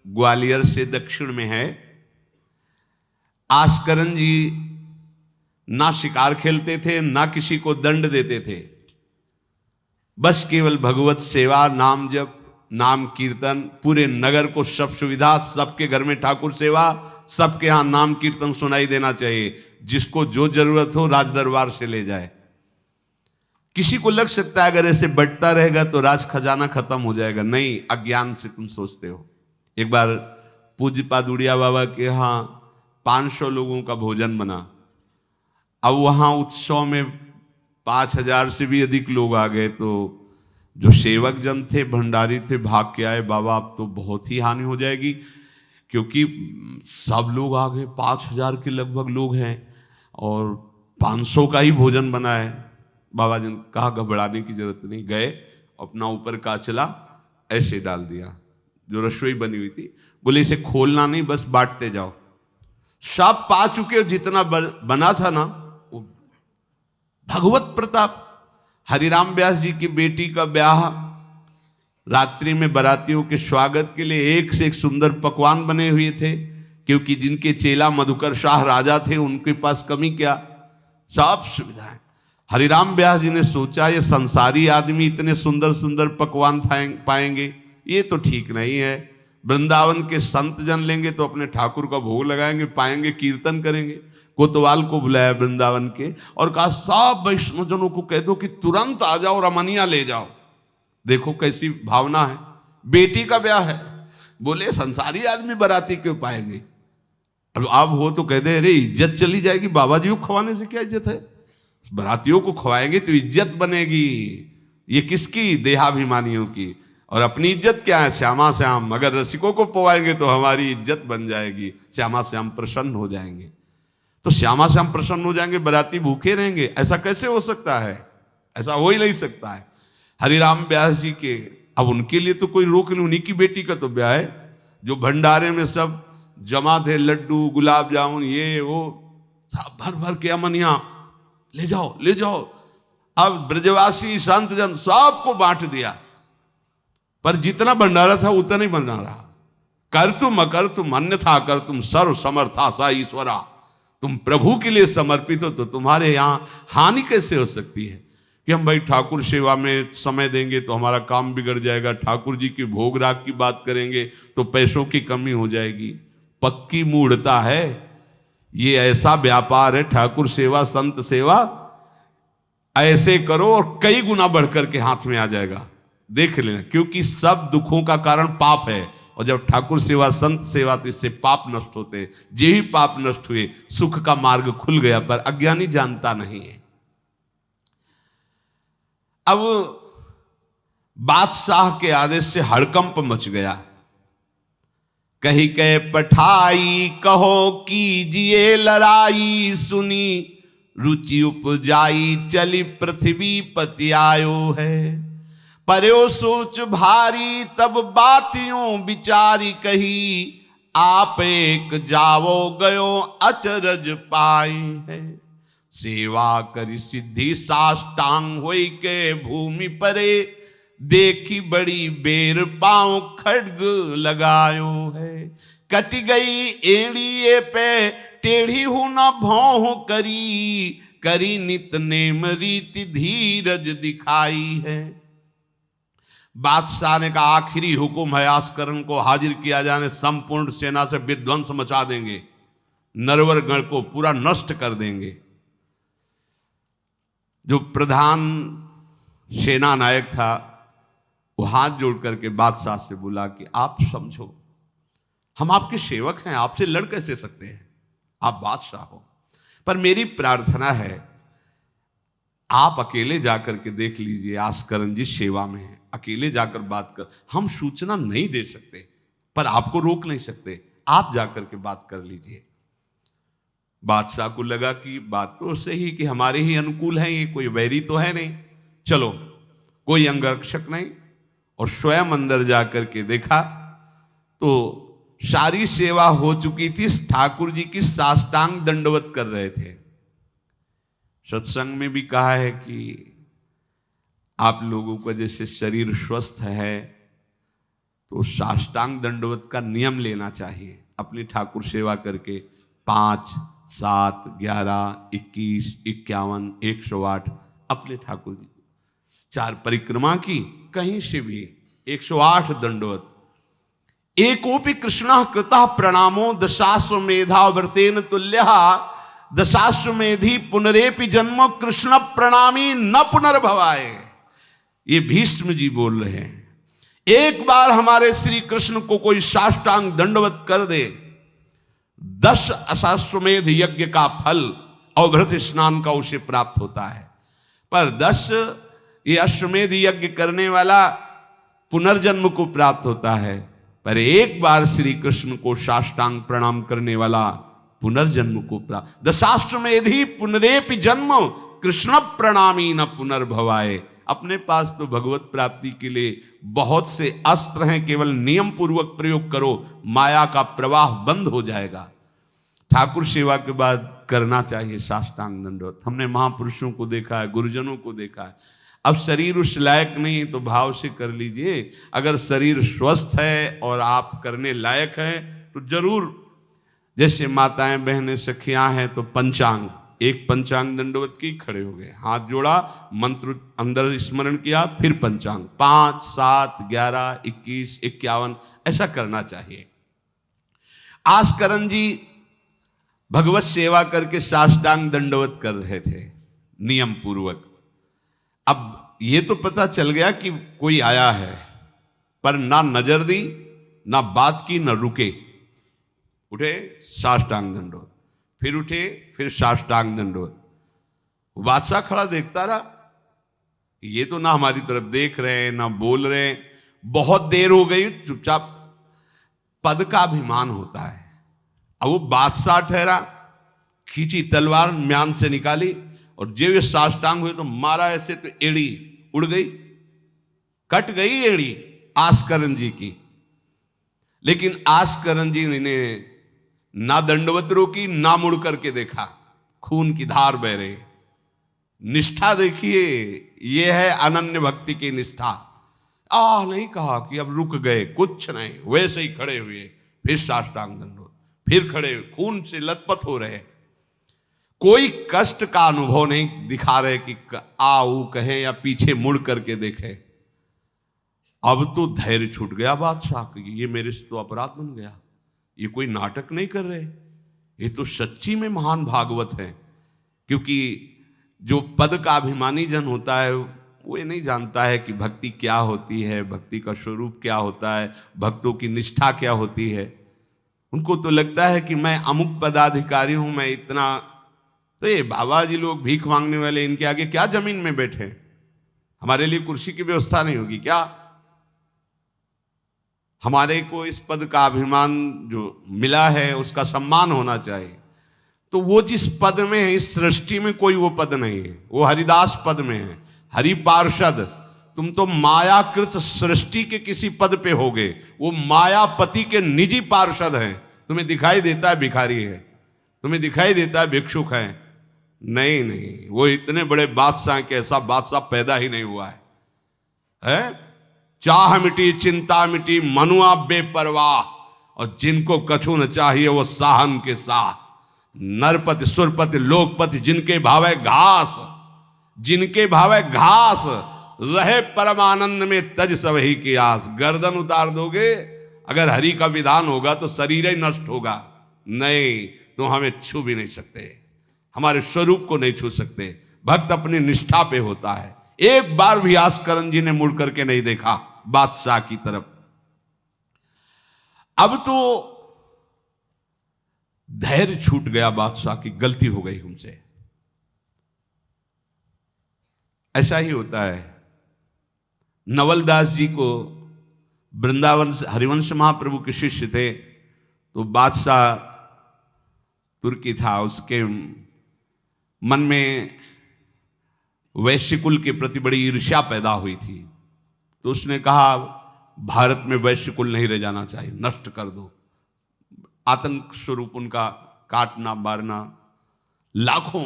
ग्वालियर से दक्षिण में है। आस्करण जी ना शिकार खेलते थे, ना किसी को दंड देते थे, बस केवल भगवत सेवा, नाम जप, नाम कीर्तन, पूरे नगर को सब सुविधा, सबके घर में ठाकुर सेवा, सबके यहां नाम कीर्तन सुनाई देना चाहिए। जिसको जो जरूरत हो राज दरबार से ले जाए। किसी को लग सकता है अगर ऐसे बढ़ता रहेगा तो राज खजाना खत्म हो जाएगा। नहीं, अज्ञान से तुम सोचते हो। एक बार पूज्य पादुड़िया बाबा के यहाँ 500 लोगों का भोजन बना। अब वहां उत्सव में 5000 से भी अधिक लोग आ गए, तो जो सेवक जन थे, भंडारी थे, भाग के आए, बाबा अब तो बहुत ही हानि हो जाएगी, क्योंकि सब लोग आ गए, 5000 के लगभग लोग हैं और 500 का ही भोजन बना है। बाबा जी ने कहा घबराने की जरूरत नहीं। गए, अपना ऊपर का चला ऐसे डाल दिया जो रसोई बनी हुई थी। बोले इसे खोलना नहीं, बस बांटते जाओ। सब पा चुके, जितना बना था ना, भगवत प्रताप। हरिराम व्यास जी की बेटी का ब्याह, रात्रि में बारातियों के स्वागत के लिए एक से एक सुंदर पकवान बने हुए थे, क्योंकि जिनके चेला मधुकर शाह राजा थे उनके पास कमी क्या, सब सुविधाएं। हरिराम व्यास जी ने सोचा ये संसारी आदमी इतने सुंदर सुंदर पकवान पाएंगे, ये तो ठीक नहीं है। वृंदावन के संत जन लेंगे तो अपने ठाकुर का भोग लगाएंगे, पाएंगे, कीर्तन करेंगे। कोतवाल को बुलाया वृंदावन के और कहा सब वैष्णव जनों को कह दो कि तुरंत आ जाओ और अमनिया ले जाओ। देखो कैसी भावना है, बेटी का ब्याह है, बोले संसारी आदमी बाराती क्यों पाएंगे। अब आप हो तो कह दे अरे इज्जत चली जाएगी, बाबा जी को खवाने से क्या इज्जत है, बारातियों को खवाएंगे तो इज्जत बनेगी। ये किसकी, देहाभिमानियों की। और अपनी इज्जत क्या है, श्यामा श्याम, अगर रसिकों को पवाएंगे तो हमारी इज्जत बन जाएगी, श्यामा श्याम प्रसन्न हो जाएंगे। तो श्यामा श्याम प्रसन्न हो जाएंगे, बाराती भूखे रहेंगे, ऐसा कैसे हो सकता है, ऐसा हो ही नहीं सकता है। हरिराम व्यास जी के, अब उनके लिए तो कोई रोक नहीं, उन्हीं की बेटी का तो ब्याह है, जो भंडारे में सब जमा थे, लड्डू गुलाब जामुन ये वो भर भर के अमनिया, ले जाओ ले जाओ। अब ब्रजवासी संत जन सबको बांट दिया, पर जितना भंडारा था उतना नहीं बना रहा। कर तुम अकर तुम अन्यथा कर तुम सर्व समर्था सा ईश्वरा, तुम प्रभु के लिए समर्पित हो तो तुम्हारे यहाँ हानि कैसे हो सकती है कि हम भाई ठाकुर सेवा में समय देंगे तो हमारा काम बिगड़ जाएगा, ठाकुर जी की भोग राग की बात करेंगे तो पैसों की कमी हो जाएगी। पक्की मूढ़ता है, ये ऐसा व्यापार है ठाकुर सेवा संत सेवा, ऐसे करो और कई गुना बढ़कर के हाथ में आ जाएगा, देख लेना। क्योंकि सब दुखों का कारण पाप है, और जब ठाकुर सेवा संत सेवा तो इससे पाप नष्ट होते। जे ही पाप नष्ट हुए सुख का मार्ग खुल गया, पर अज्ञानी जानता नहीं है। अब बादशाह के आदेश से हड़कंप मच गया। कही के पठाई कहो कीजिए लड़ाई, सुनी रुचि उपजाई चली पृथ्वी पति आयो है। पर्यो सोच भारी तब बातियों विचारी कही, आप एक जावो गयो अचरज पाई है। सेवा करी सिद्धि साष्टांग होई के भूमि परे, देखी बड़ी बेर पांव खड्ग लगायो है। कट गई एड़िए पे टेढ़ी हूं न भौं करी, करी नित नेम रीति धीरज दिखाई है। बादशाह ने कहा आखिरी हुक्म है, आस्करण को हाजिर किया जाने, संपूर्ण सेना से विध्वंस मचा देंगे, नरवर गण को पूरा नष्ट कर देंगे। जो प्रधान सेना नायक था वो हाथ जोड़ करके बादशाह से बोला कि आप समझो, हम आपके सेवक हैं, आपसे लड़ कैसे सकते हैं, आप बादशाह हो, पर मेरी प्रार्थना है आप अकेले जाकर के देख लीजिए, आस्करण जी सेवा में है, अकेले जाकर बात कर, हम सूचना नहीं दे सकते पर आपको रोक नहीं सकते, आप जाकर के बात कर लीजिए। बादशाह को लगा कि बात तो सही कि हमारे ही अनुकूल है, ये कोई वैरी तो है नहीं, चलो कोई अंगरक्षक नहीं, और स्वयं अंदर जाकर के देखा तो सारी सेवा हो चुकी थी, ठाकुर जी की साष्टांग दंडवत कर रहे थे। सत्संग में भी कहा है कि आप लोगों का जैसे शरीर स्वस्थ है तो साष्टांग दंडवत का नियम लेना चाहिए, अपनी ठाकुर सेवा करके 5, 7, 11, 21, 51, 108 अपने ठाकुर जी 4 परिक्रमा की, कहीं से भी 108 दंडवत। एकोपि कृष्ण कृतः प्रणामो दशाश्वमेधा व्रतेन तुल्यः, दशाश्वमेधी पुनरेपि जन्म कृष्ण प्रणामी न पुनर्भवाए। ये भीष्म जी बोल रहे हैं, एक बार हमारे श्री कृष्ण को कोई साष्टांग दंडवत कर दे, 10 अश्वमेध यज्ञ का फल अवभृत स्नान का उसे प्राप्त होता है। पर 10 ये अश्वमेध यज्ञ करने वाला पुनर्जन्म को प्राप्त होता है, पर एक बार श्री कृष्ण को साष्टांग प्रणाम करने वाला पुनर्जन्म को प्राप्त। दशाश्वमेधी पुनरेपि जन्म कृष्ण प्रणामी न पुनर्भवाए। अपने पास तो भगवत प्राप्ति के लिए बहुत से अस्त्र हैं, केवल नियम पूर्वक प्रयोग करो, माया का प्रवाह बंद हो जाएगा। ठाकुर सेवा के बाद करना चाहिए साष्टांग दंडवत। हमने महापुरुषों को देखा है, गुरुजनों को देखा है। अब शरीर उस लायक नहीं तो भाव से कर लीजिए, अगर शरीर स्वस्थ है और आप करने लायक हैं तो जरूर, जैसे माताएं बहनें सखियां हैं तो पंचांग, एक पंचांग दंडवत की खड़े हो गए, हाथ जोड़ा, मंत्र अंदर स्मरण किया, फिर पंचांग 5, 7, 11, 21, 51 ऐसा करना चाहिए। आस्करण जी भगवत सेवा करके साष्टांग दंडवत कर रहे थे नियम पूर्वक। अब ये तो पता चल गया कि कोई आया है, पर ना नजर दी, ना बात की, ना रुके। उठे, साष्टांग दंडोत, फिर उठे, फिर साष्टांग दंडोत। बादशाह खड़ा देखता रहा, ये तो ना हमारी तरफ देख रहे हैं, ना बोल रहे हैं। बहुत देर हो गई, चुपचाप। पद का अभिमान होता है। अब वो बादशाह ठहरा, खींची तलवार, म्यान से निकाली, और जब ये साष्टांग हुए तो मारा ऐसे, तो एड़ी उड़ गई, कट गई एड़ी आस्करन जी की। लेकिन आस्करन जी ने ना दंडवत रोकी, ना मुड़ करके देखा। खून की धार बह रही। निष्ठा देखिए, यह है अनन्य भक्ति की निष्ठा। नहीं कहा कि अब रुक गए, कुछ नहीं, वैसे ही खड़े हुए, फिर साष्टांग दंडोत, फिर खड़े, खून से लथपथ हो रहे। कोई कष्ट का अनुभव नहीं दिखा रहे कि आओ कहे या पीछे मुड़ करके देखे। अब तो धैर्य छूट गया बादशाह की, ये मेरे से तो अपराध बन गया, ये कोई नाटक नहीं कर रहे, ये तो सच्ची में महान भागवत है। क्योंकि जो पद का अभिमानी जन होता है वो ये नहीं जानता है कि भक्ति क्या होती है, भक्ति का स्वरूप क्या होता है, भक्तों की निष्ठा क्या होती है। उनको तो लगता है कि मैं अमुक पदाधिकारी हूं, मैं इतना। तो ये बाबा जी लोग भीख मांगने वाले, इनके आगे क्या जमीन में बैठे? हमारे लिए कुर्सी की व्यवस्था नहीं होगी क्या? हमारे को इस पद का अभिमान जो मिला है उसका सम्मान होना चाहिए। तो वो जिस पद में है, इस सृष्टि में कोई वो पद नहीं है, वो हरिदास पद में है, हरि पार्षद। तुम तो मायाकृत सृष्टि के किसी पद पे होगे, वो मायापति के निजी पार्षद हैं। तुम्हें दिखाई देता है भिखारी है, तुम्हें दिखाई देता है भिक्षुक है। नहीं नहीं, वो इतने बड़े बादशाह के ऐसा बादशाह पैदा ही नहीं हुआ है? चाह मिटी, चिंता मिटी, मनुआ बेपरवाह, और जिनको कछु न चाहिए वो साहन के साह। नरपति सुरपति लोकपति, जिनके भावे घास, जिनके भावे घास, रहे परमानंद में तज सबही की आस। गर्दन उतार दोगे, अगर हरि का विधान होगा तो शरीर ही नष्ट होगा। नहीं, तो हमें छू भी नहीं सकते, हमारे स्वरूप को नहीं छू सकते। भक्त अपनी निष्ठा पे होता है। एक बार भी आस्करन जी ने मुड़ करके नहीं देखा बादशाह की तरफ। अब तो धैर्य छूट गया बादशाह की, गलती हो गई हमसे। ऐसा ही होता है। नवलदास जी को वृंदावन से हरिवंश महाप्रभु के शिष्य थे, तो बादशाह तुर्की था, उसके मन में वैश्यकुल के प्रति बड़ी ईर्ष्या पैदा हुई थी। तो उसने कहा भारत में वैश्यकुल नहीं रह जाना चाहिए, नष्ट कर दो। आतंक स्वरूप उनका काटना मारना, लाखों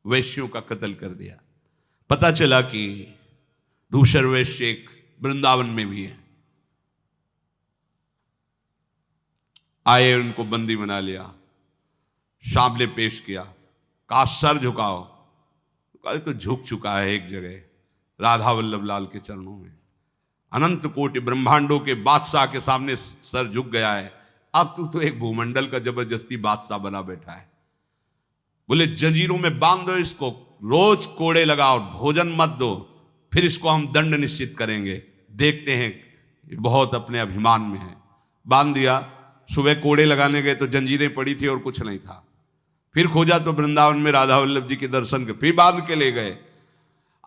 वैश्यों का कत्ल कर दिया। पता चला कि दूसर वैश्य एक वृंदावन में भी है। आए, उनको बंदी बना लिया, सामने पेश किया, कहा सर झुकाओ। कहा तो झुक चुका है एक जगह, राधा वल्लभ लाल के चरणों में। अनंत कोटि ब्रह्मांडों के बादशाह के सामने सर झुक गया है। अब तू तो एक भूमंडल का जबरदस्ती बादशाह बना बैठा है। बोले जंजीरों में बांध दो इसको, रोज कोड़े लगाओ, भोजन मत दो, फिर इसको हम दंड निश्चित करेंगे। देखते हैं, बहुत अपने अभिमान में है। बांध दिया। सुबह कोड़े लगाने गए तो जंजीरें पड़ी थी और कुछ नहीं था। फिर खोजा तो वृंदावन में राधा वल्लभ जी के दर्शन के, फिर बांध के ले गए।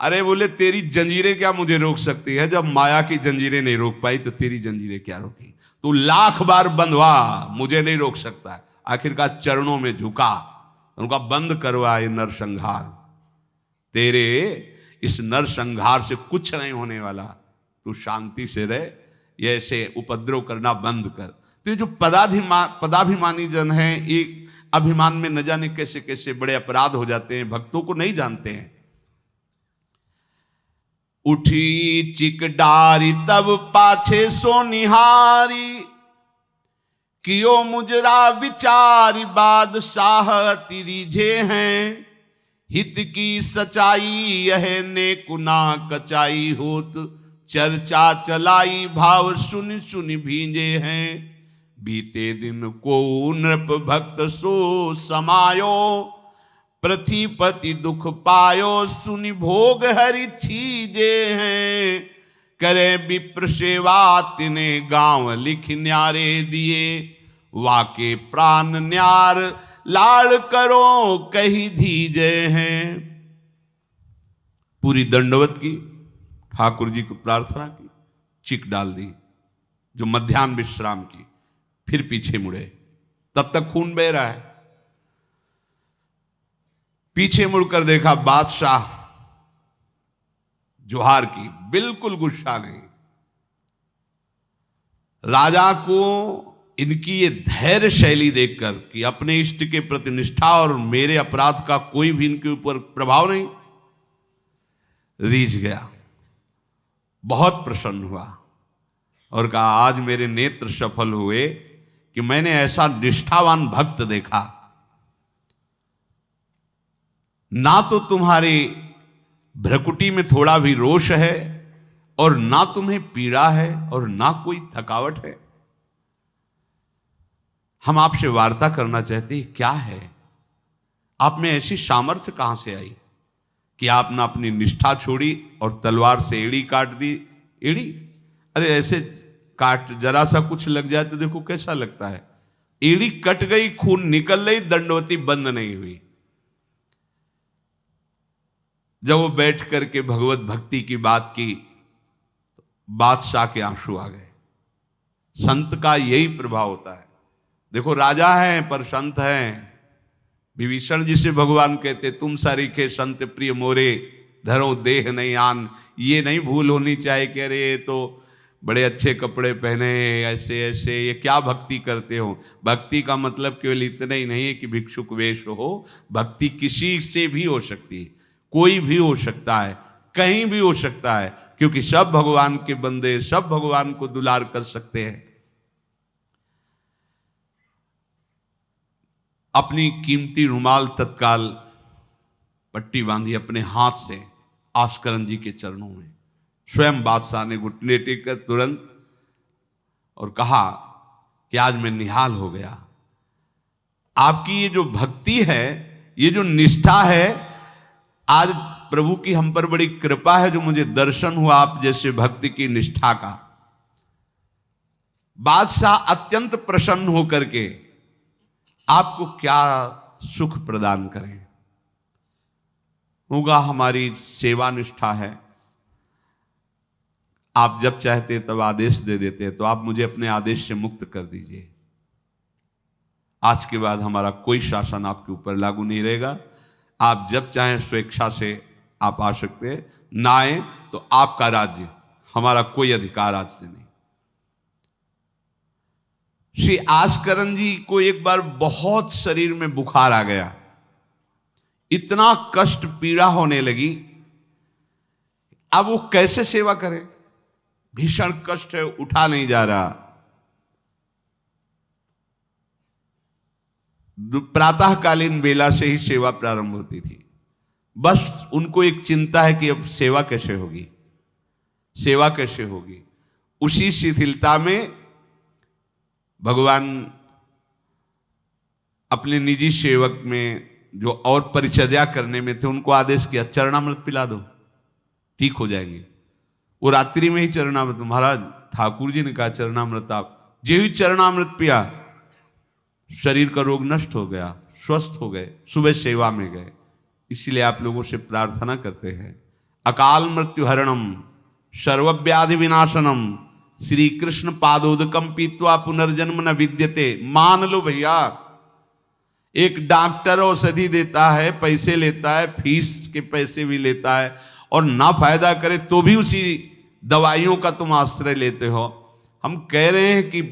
अरे बोले तेरी जंजीरें क्या मुझे रोक सकती है? जब माया की जंजीरें नहीं रोक पाई तो तेरी जंजीरें क्या रोकी? तू लाख बार बंधवा, मुझे नहीं रोक सकता। आखिरकार चरणों में झुका, उनका बंद करवा ये नरसंहार। तेरे इस नरसंहार से कुछ नहीं होने वाला, तू शांति से रह, ये ऐसे उपद्रव करना बंद कर। तो ये जो पदाभिमानी जन हैं, एक अभिमान में न जाने कैसे कैसे बड़े अपराध हो जाते हैं, भक्तों को नहीं जानते हैं। उठी चिक डारी तब पाछे सो निहारी, कियो मुजरा विचारी बादशाह तिरिझे हैं। हित की सचाई यह ने कुना कचाई होत, चर्चा चलाई भाव सुन सुन भींजे हैं। बीते दिन को नृप भक्त सो समायो, पृथ्वीपति दुख पायो, सुनि भोग हरि छीजे हैं। करे विप्र सेवा तिने गांव लिख न्यारे दिए, वाके प्राण न्यार लाड़ करो कही धीजे हैं। पूरी दंडवत की, ठाकुर जी को प्रार्थना की, चिक डाल दी, जो मध्याह्न विश्राम की, फिर पीछे मुड़े। तब तक खून बह रहा है। पीछे मुड़कर देखा, बादशाह जोहार की, बिल्कुल गुस्सा नहीं। राजा को इनकी ये धैर्य शैली देखकर कि अपने इष्ट के प्रति निष्ठा और मेरे अपराध का कोई भी इनके ऊपर प्रभाव नहीं, रीझ गया, बहुत प्रसन्न हुआ और कहा, आज मेरे नेत्र सफल हुए कि मैंने ऐसा निष्ठावान भक्त देखा। ना तो तुम्हारी भ्रकुटी में थोड़ा भी रोष है, और ना तुम्हें पीड़ा है, और ना कोई थकावट है। हम आपसे वार्ता करना चाहते हैं, क्या है आप में ऐसी सामर्थ्य कहां से आई कि आपने अपनी निष्ठा छोड़ी और तलवार से एड़ी काट दी। एड़ी, अरे ऐसे काट, जरा सा कुछ लग जाए तो देखो कैसा लगता है। एड़ी कट गई, खून निकल गई, दंडवती बंद नहीं हुई। जब वो बैठ करके भगवत भक्ति की बात की, बादशाह के आंसू आ गए। संत का यही प्रभाव होता है। देखो, राजा हैं पर संत हैं। विभीषण जी से भगवान कहते, तुम सरीखे संत प्रिय मोरे, धरो देह नहीं आन। ये नहीं भूल होनी चाहिए कि अरे ये तो बड़े अच्छे कपड़े पहने, ऐसे ऐसे, ये क्या भक्ति करते हो। भक्ति का मतलब केवल इतना ही नहीं है कि भिक्षुक वेश हो। भक्ति किसी से भी हो सकती है, कोई भी हो सकता है, कहीं भी हो सकता है, क्योंकि सब भगवान के बंदे, सब भगवान को दुलार कर सकते हैं। अपनी कीमती रुमाल तत्काल पट्टी बांधी अपने हाथ से आस्करण जी के चरणों में। स्वयं बादशाह ने घुटने टेक कर तुरंत और कहा कि आज मैं निहाल हो गया। आपकी ये जो भक्ति है, ये जो निष्ठा है, आज प्रभु की हम पर बड़ी कृपा है जो मुझे दर्शन हुआ आप जैसे भक्ति की निष्ठा का। बादशाह अत्यंत प्रसन्न होकर के आपको क्या सुख प्रदान करें। होगा हमारी सेवा निष्ठा है, आप जब चाहते तब आदेश दे देते, तो आप मुझे अपने आदेश से मुक्त कर दीजिए। आज के बाद हमारा कोई शासन आपके ऊपर लागू नहीं रहेगा। आप जब चाहें स्वेच्छा से आप आ सकते हैं, ना आए तो आपका राज्य, हमारा कोई अधिकार आज से नहीं। श्री आस्करण जी को एक बार बहुत शरीर में बुखार आ गया, इतना कष्ट पीड़ा होने लगी। अब वो कैसे सेवा करें, भीषण कष्ट है, उठा नहीं जा रहा। प्रातःकालीन बेला से ही सेवा प्रारंभ होती थी। बस उनको एक चिंता है कि अब सेवा कैसे होगी, सेवा कैसे होगी। उसी शिथिलता में भगवान अपने निजी सेवक में जो और परिचर्या करने में थे, उनको आदेश किया, चरणामृत पिला दो, ठीक हो जाएंगे। वो रात्रि में ही चरणामृत, महाराज ठाकुर जी ने कहा चरणामृत, आप जो ही चरणामृत पिया, शरीर का रोग नष्ट हो गया, स्वस्थ हो गए, सुबह सेवा में गए। इसलिए आप लोगों से प्रार्थना करते हैं, अकाल मृत्यु हरणम सर्वव्याधि विनाशनम श्री कृष्ण पादोदकम पीत्वा पुनर्जन्म न विद्यते। मान लो भैया, एक डॉक्टर औषधि देता है, पैसे लेता है, फीस के पैसे भी लेता है, और ना फायदा करे तो भी उसी दवाइयों का तुम आश्रय लेते हो। हम कह रहे हैं कि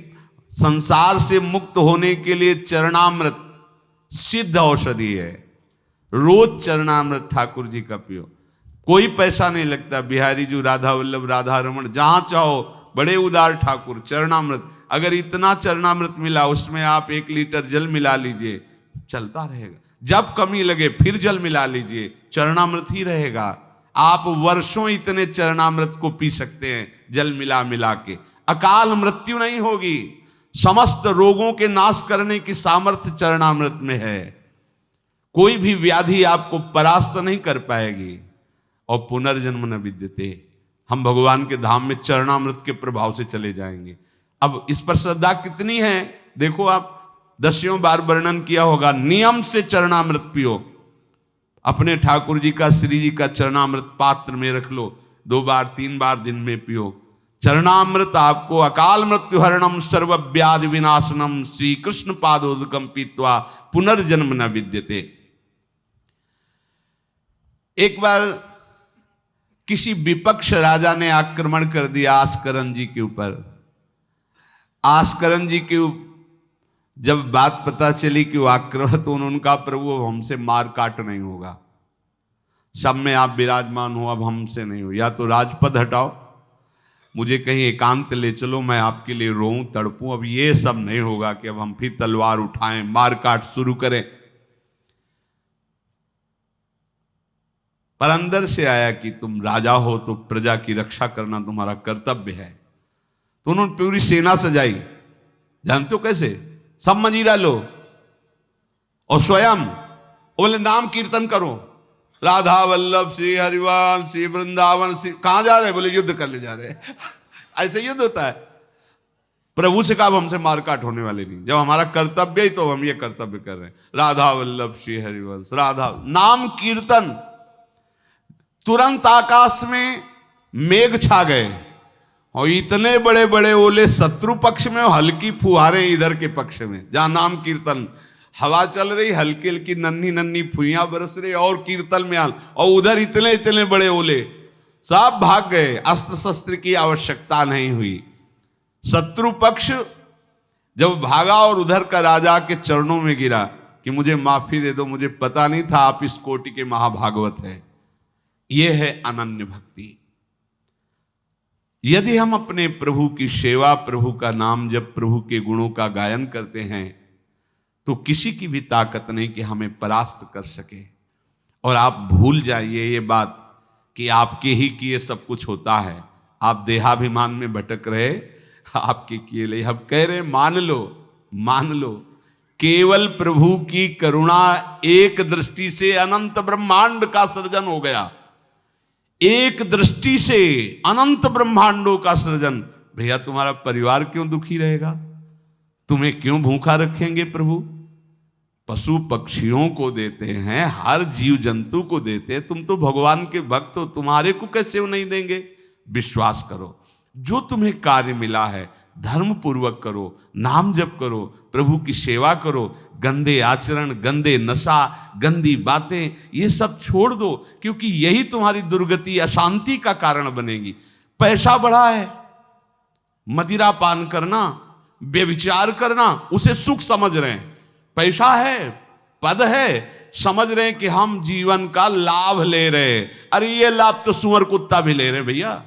संसार से मुक्त होने के लिए चरणामृत सिद्ध औषधि है। रोज चरणामृत ठाकुर जी का पियो, कोई पैसा नहीं लगता। बिहारी जी, राधा वल्लभ, राधा रमन, जहां चाहो, बड़े उदार ठाकुर। चरणामृत, अगर इतना चरणामृत मिला, उसमें आप 1 लीटर जल मिला लीजिए, चलता रहेगा। जब कमी लगे फिर जल मिला लीजिए, चरणामृत ही रहेगा। आप वर्षों इतने चरणामृत को पी सकते हैं जल मिला मिला के, अकाल मृत्यु नहीं होगी। समस्त रोगों के नाश करने की सामर्थ्य चरणामृत में है। कोई भी व्याधि आपको परास्त नहीं कर पाएगी। और पुनर्जन्म न विद्यते, हम भगवान के धाम में चरणामृत के प्रभाव से चले जाएंगे। अब इस पर श्रद्धा कितनी है देखो, आप 10 बार वर्णन किया होगा। नियम से चरणामृत पियो, अपने ठाकुर जी का, श्री जी का चरणामृत पात्र में रख लो, 2 बार 3 बार दिन में पियो। चरणामृत आपको अकाल मृत्यु हरणम सर्व व्याधि विनाशनम श्री कृष्ण पादोदकम पीत्वा पुनर्जन्म न विद्यते। एक बार किसी विपक्ष राजा ने आक्रमण कर दिया आस्करन जी के ऊपर। आस्करन जी के जब बात पता चली कि वो आक्रमण, तो उन्होंने कहा प्रभु हमसे मार काट नहीं होगा, सब में आप विराजमान हो, अब हमसे नहीं हो, या तो राजपद हटाओ, मुझे कहीं एकांत ले चलो, मैं आपके लिए रोऊं तड़पूं, अब ये सब नहीं होगा कि अब हम फिर तलवार उठाएं मार काट शुरू करें। पर अंदर से आया कि तुम राजा हो तो प्रजा की रक्षा करना तुम्हारा कर्तव्य है। तो उन्होंने पूरी सेना सजाई, जानते हो कैसे, सब मजीरा लो और स्वयं बोले नाम कीर्तन करो, राधा वल्लभ श्री हरिवंश श्री वृंदावन श्री। कहां जा रहे, बोले युद्ध करने जा रहे हैं। ऐसे युद्ध होता है। प्रभु से कहा हमसे मारकाट होने वाले नहीं, जब हमारा कर्तव्य ही तो हम ये कर्तव्य कर रहे हैं। राधा वल्लभ श्री हरिवंश, राधा नाम कीर्तन। तुरंत आकाश में मेघ छा गए और इतने बड़े बड़े ओले शत्रु पक्ष में और हल्की फुहारें इधर के पक्ष में। जहां नाम कीर्तन, हवा चल रही, हल्की हल्की नन्ही नन्ही फुइयां बरस रही और कीर्तन में हाल, और उधर इतने इतने बड़े ओले, सब भाग गए। अस्त्र शस्त्र की आवश्यकता नहीं हुई। शत्रु पक्ष जब भागा और उधर का राजा के चरणों में गिरा कि मुझे माफी दे दो, मुझे पता नहीं था आप इस कोटि के महाभागवत हैं। यह है अनन्य भक्ति। यदि हम अपने प्रभु की सेवा, प्रभु का नाम जब, प्रभु के गुणों का गायन करते हैं, तो किसी की भी ताकत नहीं कि हमें परास्त कर सके। और आप भूल जाइए ये बात कि आपके ही किए सब कुछ होता है। आप देहाभिमान में भटक रहे, आपके किए ले हम कह रहे मान लो, मान लो। केवल प्रभु की करुणा एक दृष्टि से अनंत ब्रह्मांड का सृजन हो गया। एक दृष्टि से अनंत ब्रह्मांडों का सृजन। भैया तुम्हारा परिवार क्यों दुखी रहेगा, तुम्हें क्यों भूखा रखेंगे प्रभु? पशु पक्षियों को देते हैं, हर जीव जंतु को देते हैं। तुम तो भगवान के भक्त हो, तुम्हारे को कैसे वो नहीं देंगे? विश्वास करो, जो तुम्हें कार्य मिला है धर्म पूर्वक करो, नाम जप करो, प्रभु की सेवा करो। गंदे आचरण, गंदे नशा, गंदी बातें, ये सब छोड़ दो, क्योंकि यही तुम्हारी दुर्गति, अशांति का कारण बनेगी। पैसा बढ़ा है, मदिरा पान करना, व्यभिचार करना, उसे सुख समझ रहे हैं। पैसा है, पद है, समझ रहे हैं कि हम जीवन का लाभ ले रहे हैं। अरे ये लाभ तो सुअर कुत्ता भी ले रहे भैया।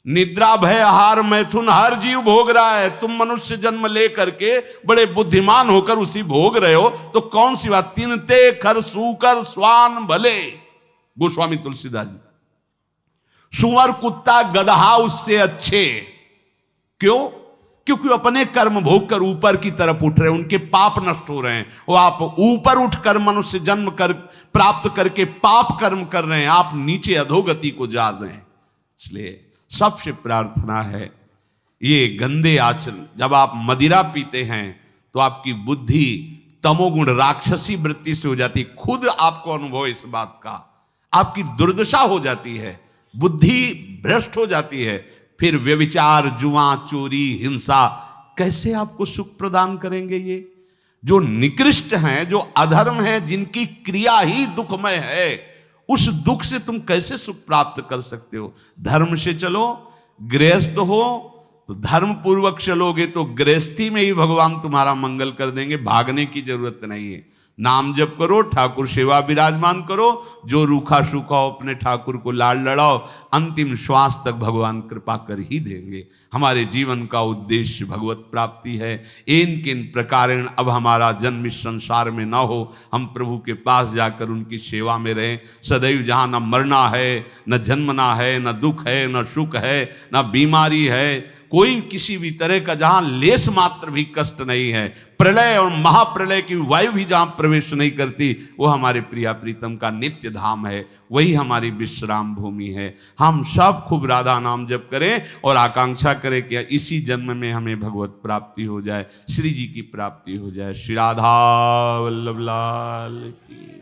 निद्रा भय आहार मैथुन हर जीव भोग रहा है। तुम मनुष्य जन्म ले करके बड़े बुद्धिमान होकर उसी भोग रहे हो, तो कौन सी बात। तिनते खर सूकर स्वान भले, गोस्वामी तुलसीदास जी। सुअर कुत्ता गदहा उससे अच्छे। क्यों? क्योंकि अपने कर्म भोग कर ऊपर की तरफ उठ रहे हैं, उनके पाप नष्ट हो रहे हैं। वो आप ऊपर उठकर मनुष्य जन्म कर प्राप्त करके पाप कर्म कर रहे हैं, आप नीचे अधोगति को जा रहे हैं। इसलिए सबसे प्रार्थना है, ये गंदे आचरण, जब आप मदिरा पीते हैं तो आपकी बुद्धि तमोगुण राक्षसी वृत्ति से हो जाती है। खुद आपको अनुभव इस बात का, आपकी दुर्दशा हो जाती है, बुद्धि भ्रष्ट हो जाती है। फिर व्यभिचार, जुआ, चोरी, हिंसा कैसे आपको सुख प्रदान करेंगे? ये जो निकृष्ट हैं, जो अधर्म हैं, जिनकी क्रिया ही दुखमय है, उस दुख से तुम कैसे सुख प्राप्त कर सकते हो? धर्म से चलो, गृहस्थ हो तो धर्म पूर्वक चलोगे तो गृहस्थी में ही भगवान तुम्हारा मंगल कर देंगे, भागने की जरूरत नहीं है। नाम जप करो, ठाकुर सेवा विराजमान करो, जो रूखा सूखा हो अपने ठाकुर को लाड़ लड़ाओ, अंतिम श्वास तक भगवान कृपा कर ही देंगे। हमारे जीवन का उद्देश्य भगवत प्राप्ति है। इन किन प्रकारेण अब हमारा जन्म इस संसार में ना हो, हम प्रभु के पास जाकर उनकी सेवा में रहें सदैव। जहाँ न मरना है, न जन्मना है, न दुख है, न सुख है, न बीमारी है, कोई किसी भी तरह का जहां लेस मात्र भी कष्ट नहीं है, प्रलय और महाप्रलय की वायु भी जहां प्रवेश नहीं करती, वो हमारे प्रिया प्रीतम का नित्य धाम है, वही हमारी विश्राम भूमि है। हम सब खूब राधा नाम जप करें और आकांक्षा करें कि इसी जन्म में हमें भगवत प्राप्ति हो जाए, श्री जी की प्राप्ति हो जाए। श्री राधा वल्लभ लाल की।